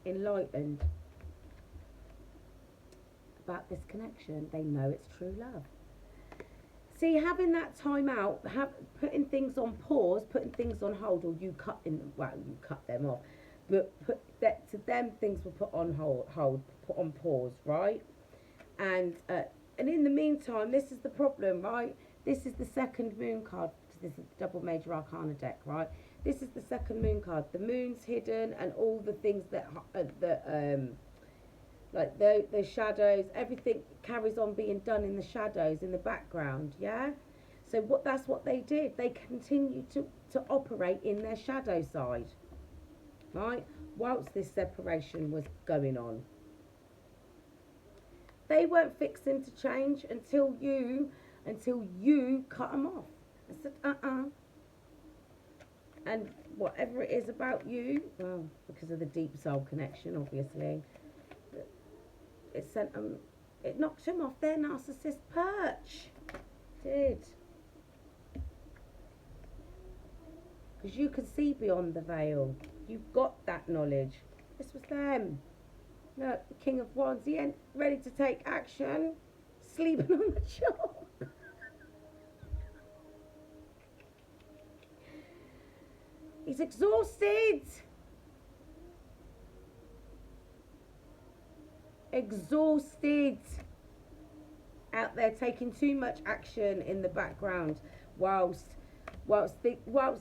Enlightened about this connection. They know it's true love. See, having that time out, putting things on pause, putting things on hold, or you cut them off, but to them things were put on hold, put on pause, right? And in the meantime, this is the problem, right? This is the second moon card. This is the double major arcana deck, right? This is the second moon card. The moon's hidden, and all the things like the shadows, everything carries on being done in the shadows, in the background, yeah? So that's what they did. They continued to operate in their shadow side, right? Whilst this separation was going on. They weren't fixing to change until you cut them off. I said, And whatever it is about you, well, because of the deep soul connection, obviously, it knocked them off their narcissist perch. It did. Because you can see beyond the veil. You've got that knowledge. This was them. Look, the King of Wands, he ain't ready to take action. Sleeping on the job. He's exhausted. Exhausted. Out there taking too much action in the background whilst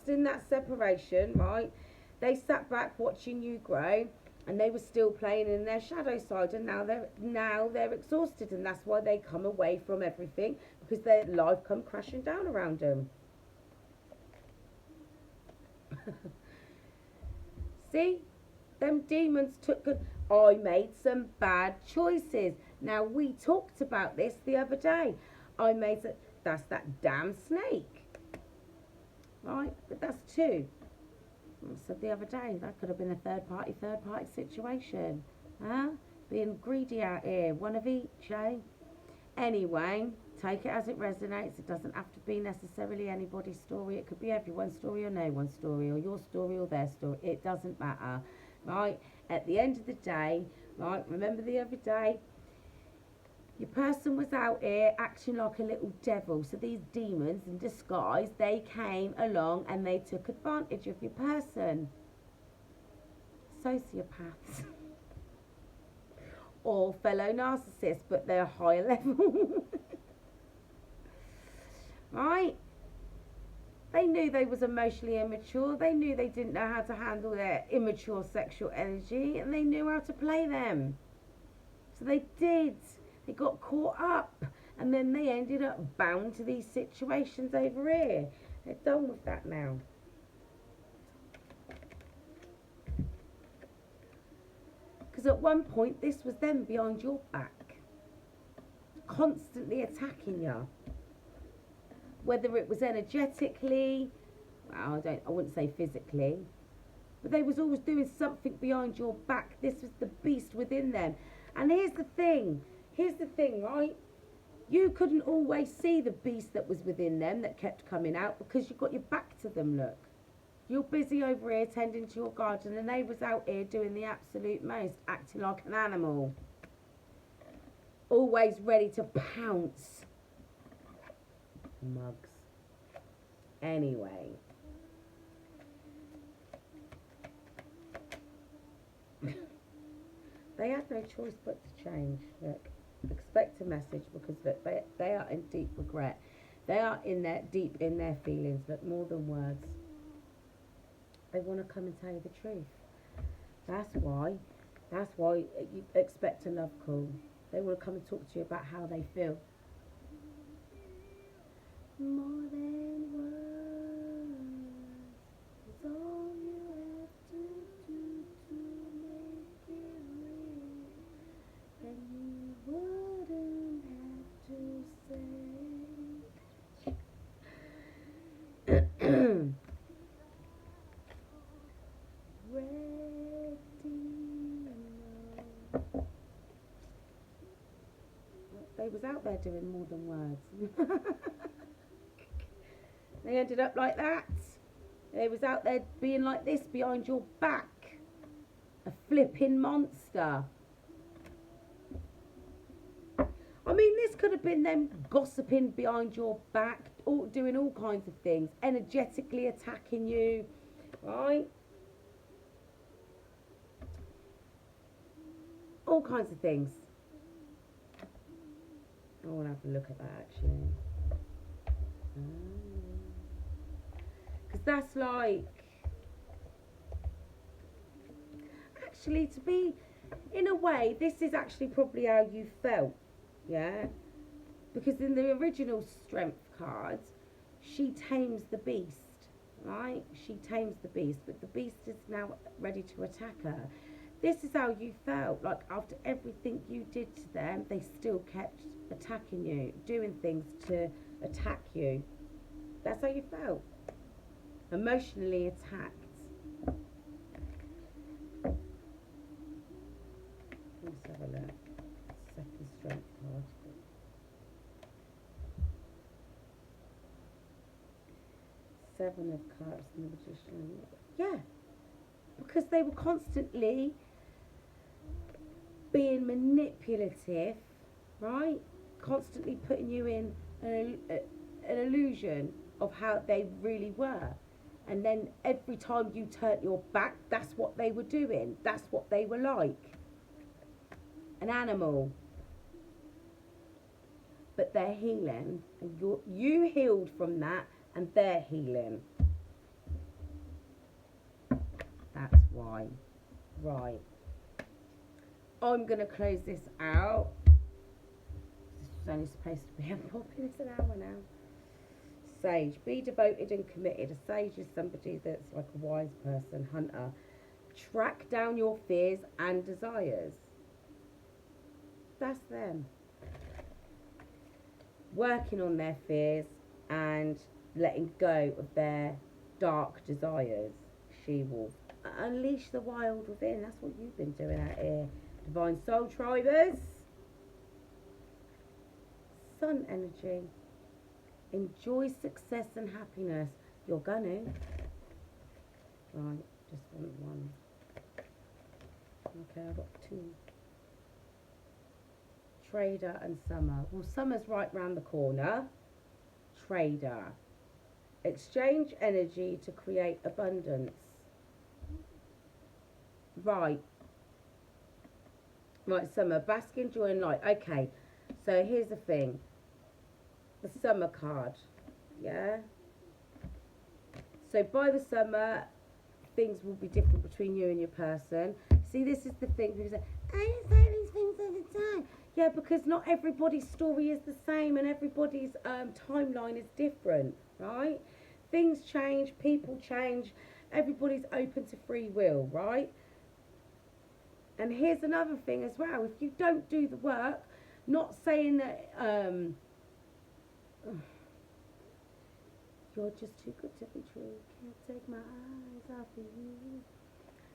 in that separation, right? They sat back watching you grow, and they were still playing in their shadow side, and now they're exhausted, and that's why they come away from everything, because their life come crashing down around them. See, them demons I made some bad choices. Now, we talked about this the other day. That's that damn snake, right? But that's two. I said the other day, that could have been a third party situation. Huh? Being greedy out here, one of each, eh? Anyway, take it as it resonates. It doesn't have to be necessarily anybody's story. It could be everyone's story or no one's story, or your story or their story. It doesn't matter, right? At the end of the day, right, remember the other day, your person was out here acting like a little devil. So these demons in disguise, they came along and they took advantage of your person. Sociopaths. Or fellow narcissists, but they're higher level. Right? They knew they was emotionally immature. They knew they didn't know how to handle their immature sexual energy, and they knew how to play them. So they did. They got caught up, and then they ended up bound to these situations over here. They're done with that now. Because at one point, this was them behind your back, constantly attacking you. Whether it was energetically, well, I wouldn't say physically, but they was always doing something behind your back. This was the beast within them. And here's the thing, right? You couldn't always see the beast that was within them that kept coming out because you got your back to them, look. You're busy over here tending to your garden and they was out here doing the absolute most, acting like an animal. Always ready to pounce. Mugs. Anyway. They had no choice but to change. Look, expect a message because look, they are in deep regret. They are deep in their feelings, look, more than words. They want to come and tell you the truth. That's why you expect a love call. They want to come and talk to you about how they feel. More than words is all you have to do to make it real. And you wouldn't have to say They was out there doing more than words. They ended up like that. They was out there being like this behind your back. A flipping monster. I mean, this could have been them gossiping behind your back, doing all kinds of things, energetically attacking you, right? All kinds of things. I want to have a look at that actually. Because that's like, actually, to be, in a way, this is actually probably how you felt, yeah? Because in the original strength cards, she tames the beast, right? She tames the beast, but the beast is now ready to attack her. This is how you felt, like after everything you did to them, they still kept attacking you, doing things to attack you. That's how you felt. Emotionally attacked. Let's have a look. Second strength card. Seven of Cups and the Magician. Yeah. Because they were constantly being manipulative, right? Constantly putting you in an illusion of how they really were. And then every time you turned your back, that's what they were doing. That's what they were like. An animal. But they're healing. And you healed from that, and they're healing. That's why. Right. I'm going to close this out. This was only supposed to be a popping. It's an hour now. Sage. Be devoted and committed. A sage is somebody that's like a wise person, hunter. Track down your fears and desires. That's them. Working on their fears and letting go of their dark desires. She will unleash the wild within. That's what you've been doing out here. Divine Soul Tribers. Sun energy. Enjoy success and happiness. You're gonna. Right, just want one. Okay, I've got two. Trader and Summer. Well, Summer's right round the corner. Trader. Exchange energy to create abundance. Right. Right, Summer. Bask in joy and light. Okay, so here's the thing. The Summer card. Yeah? So by the summer, things will be different between you and your person. See, this is the thing. People say, I don't say these things all the time. Yeah, because not everybody's story is the same and everybody's timeline is different, right? Things change, people change, everybody's open to free will, right? And here's another thing as well. If you don't do the work, not saying that you're just too good to be true. Can't take my eyes off of you.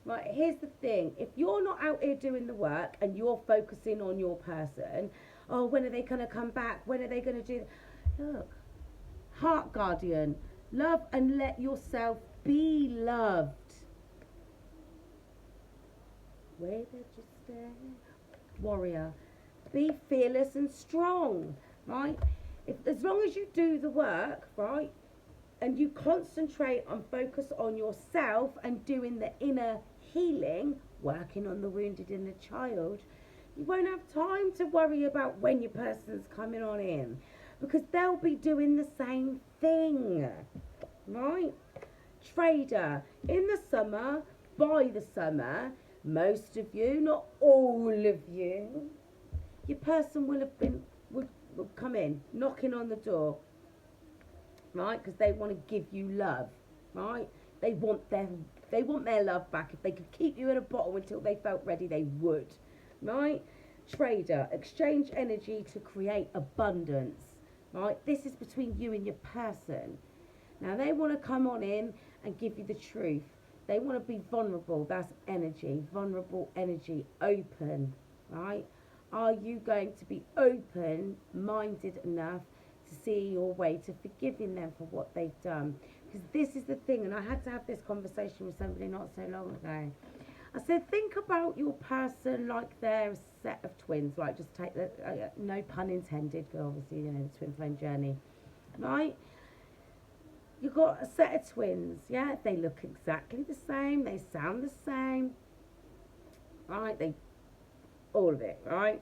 Right, here's the thing. If you're not out here doing the work and you're focusing on your person, oh, when are they going to come back? When are they going to do Look, heart guardian, love and let yourself be loved. Where did you stay? Warrior, be fearless and strong, right? As long as you do the work, right, and you concentrate and focus on yourself and doing the inner healing, working on the wounded inner child, you won't have time to worry about when your person's coming on in, because they'll be doing the same thing, right? Trader, in the summer, by the summer, most of you, not all of you, your person will come in, knocking on the door, right? Because they want to give you love, right? They want their love back. If they could keep you in a bottle until they felt ready, they would, right? Trader, exchange energy to create abundance, right? This is between you and your person. Now they want to come on in and give you the truth. They want to be vulnerable. That's energy, vulnerable energy, open, right? Are you going to be open-minded enough to see your way to forgiving them for what they've done? Because this is the thing, and I had to have this conversation with somebody not so long ago. I said, think about your person like they're a set of twins. Like, just take the, no pun intended, but obviously, you know, the twin flame journey, right? You've got a set of twins, yeah? They look exactly the same. They sound the same, right? All of it, right?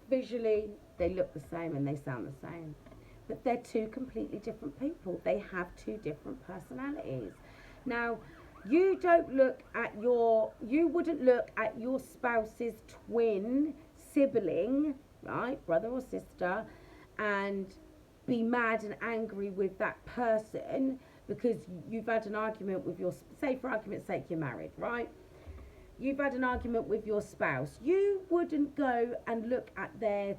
Visually, they look the same and they sound the same. But they're two completely different people. They have two different personalities. Now, you wouldn't look at your spouse's twin sibling, right? Brother or sister, and be mad and angry with that person because you've had an argument with your, say for argument's sake, you're married, right? You've had an argument with your spouse. You wouldn't go and look at their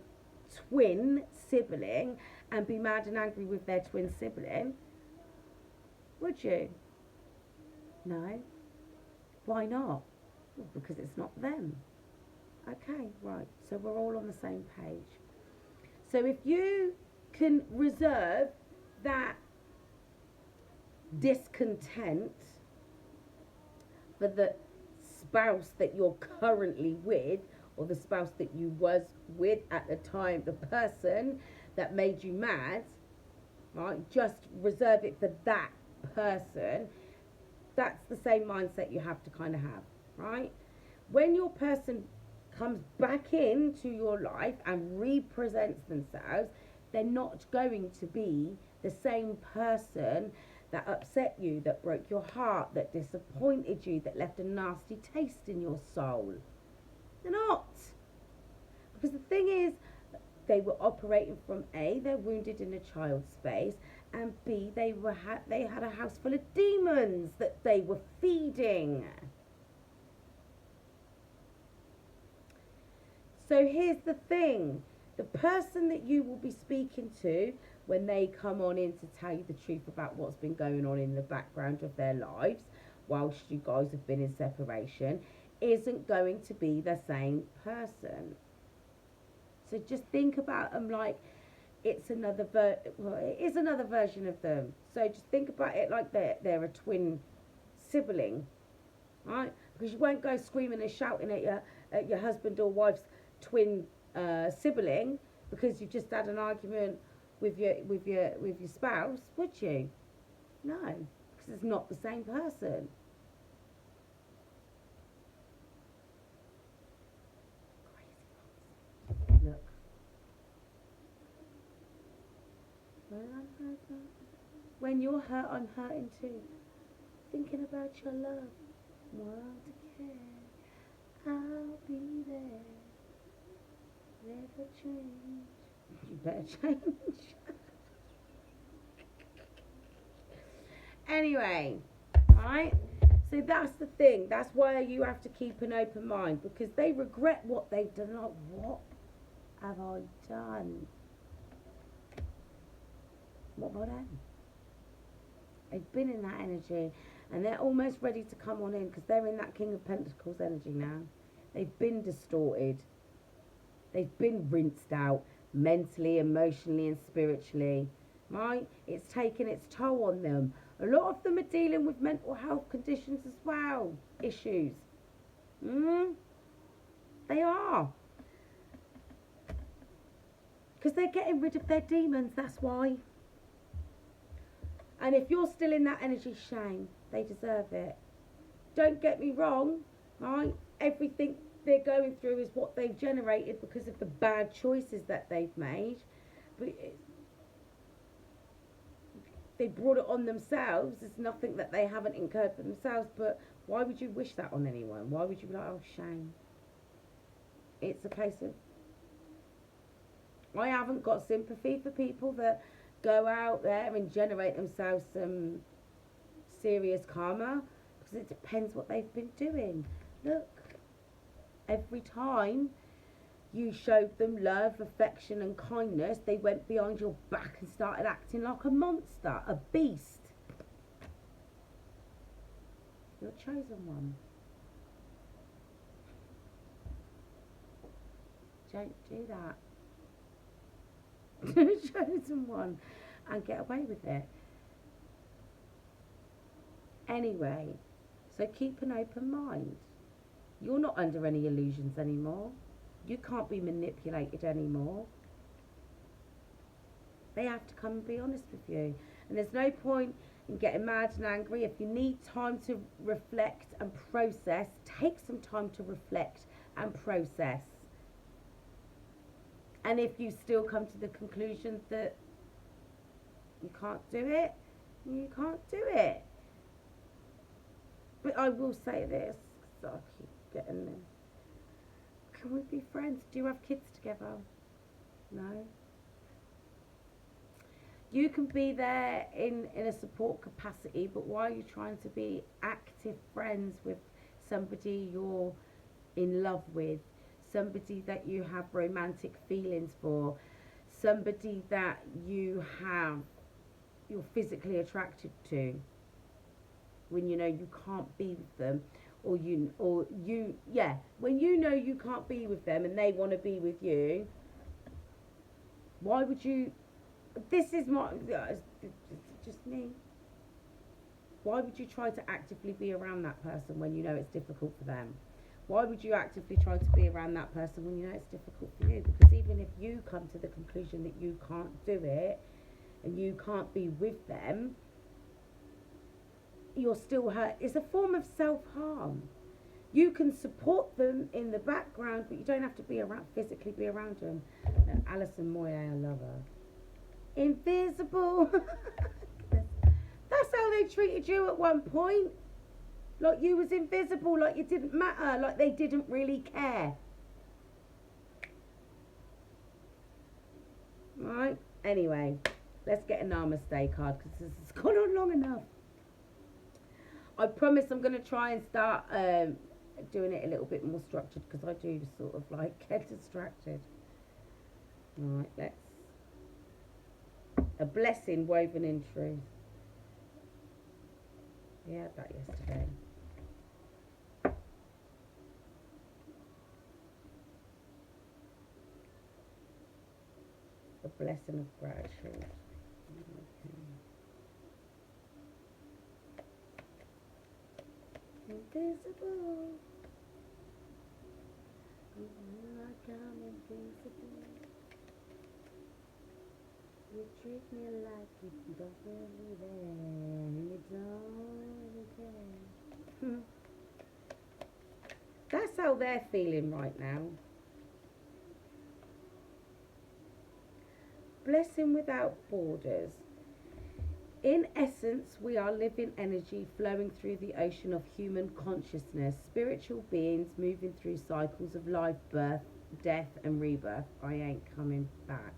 twin sibling and be mad and angry with their twin sibling, would you? No. Why not? Well, because it's not them. Okay, right. So we're all on the same page. So if you can reserve that discontent for the spouse that you're currently with, or the spouse that you was with at the time, the person that made you mad, right? Just reserve it for that person. That's the same mindset you have to kind of have, right? When your person comes back into your life and represents themselves, they're not going to be the same person that upset you, that broke your heart, that disappointed you, that left a nasty taste in your soul. They're not. Because the thing is, they were operating from A, they're wounded in a child's space, and B, they had a house full of demons that they were feeding. So here's the thing. The person that you will be speaking to when they come on in to tell you the truth about what's been going on in the background of their lives whilst you guys have been in separation isn't going to be the same person. So just think about them like it's another it is another version of them. So just think about it like they're a twin sibling, right? Because you won't go screaming and shouting at your husband or wife's twin sibling because you just had an argument with your spouse, would you? No, because it's not the same person. Crazy. Look. When you're hurt, I'm hurting too. Thinking about your love, want to care. I'll be there. Never change. You better change. Anyway, alright. So that's the thing. That's why you have to keep an open mind, because they regret what they've done. Like, what have I done? What have I done? They've been in that energy, and they're almost ready to come on in, because they're in that King of Pentacles energy now. They've been distorted. They've been rinsed out mentally, emotionally, and spiritually. Right? It's taken its toll on them. A lot of them are dealing with mental health conditions as well. Issues. They are. Because they're getting rid of their demons, that's why. And if you're still in that energy, shame. They deserve it. Don't get me wrong, right? Everything they're going through is what they've generated because of the bad choices that they've made. But they brought it on themselves. It's nothing that they haven't incurred for themselves. But why would you wish that on anyone? Why would you be like, oh, shame? It's a case of, I haven't got sympathy for people that go out there and generate themselves some serious karma, because it depends what they've been doing. Look, every time you showed them love, affection and kindness, they went behind your back and started acting like a monster, a beast. You're a chosen one. Don't do that. Chosen one, and get away with it. Anyway, so keep an open mind. You're not under any illusions anymore. You can't be manipulated anymore. They have to come and be honest with you. And there's no point in getting mad and angry. If you need time to reflect and process, take some time to reflect and process. And if you still come to the conclusion that you can't do it, you can't do it. But I will say this, because I keep getting this. Can we be friends? Do you have kids together? No? You can be there in a support capacity, but why are you trying to be active friends with somebody you're in love with? Somebody that you have romantic feelings for, somebody that you're physically attracted to, when you know you can't be with them, when you know you can't be with them and they want to be with you. Why would you? This is just me. Why would you try to actively be around that person when you know it's difficult for them? Why would you actively try to be around that person when you know it's difficult for you? Because even if you come to the conclusion that you can't do it and you can't be with them, you're still hurt. It's a form of self-harm. You can support them in the background, but you don't have to be around, physically be around them. And Alison Moye, I love her. Invisible. That's how they treated you at one point. Like you was invisible, like you didn't matter, like they didn't really care. Right? Anyway, let's get a Namaste card, because this has gone on long enough. I promise I'm going to try and start doing it a little bit more structured, because I do sort of like get distracted. Right, let's. A blessing woven in truth. We had that yesterday. A blessing of gratitude. Okay. Invisible. Like I'm invincible. You treat me like you don't really there. You don't really care. That's how they're feeling right now. Blessing without borders. In essence, we are living energy flowing through the ocean of human consciousness, spiritual beings moving through cycles of life, birth, death and rebirth. I ain't coming back.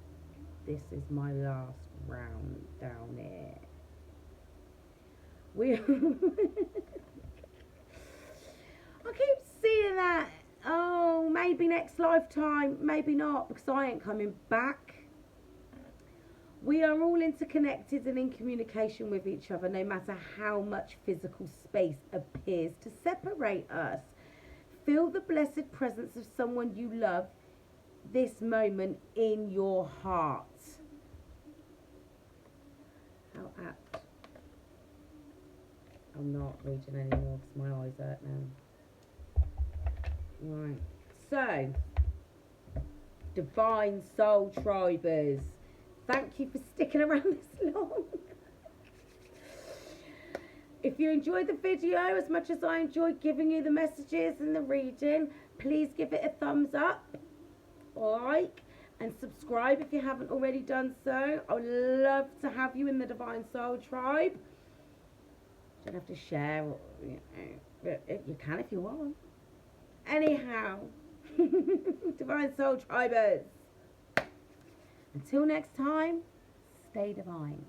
This is my last round down here. I keep seeing that. Oh, maybe next lifetime, maybe not, because I ain't coming back. We are all interconnected and in communication with each other, no matter how much physical space appears to separate us. Feel the blessed presence of someone you love this moment in your heart. How apt. I'm not reading anymore because my eyes hurt now. Right. So, Divine Soul Tribers, thank you for sticking around this long. If you enjoyed the video as much as I enjoyed giving you the messages and the reading, please give it a thumbs up, like, and subscribe if you haven't already done so. I would love to have you in the Divine Soul Tribe. You don't have to share, or, but you can if you want. Anyhow, Divine Soul Tribers, until next time, stay divine.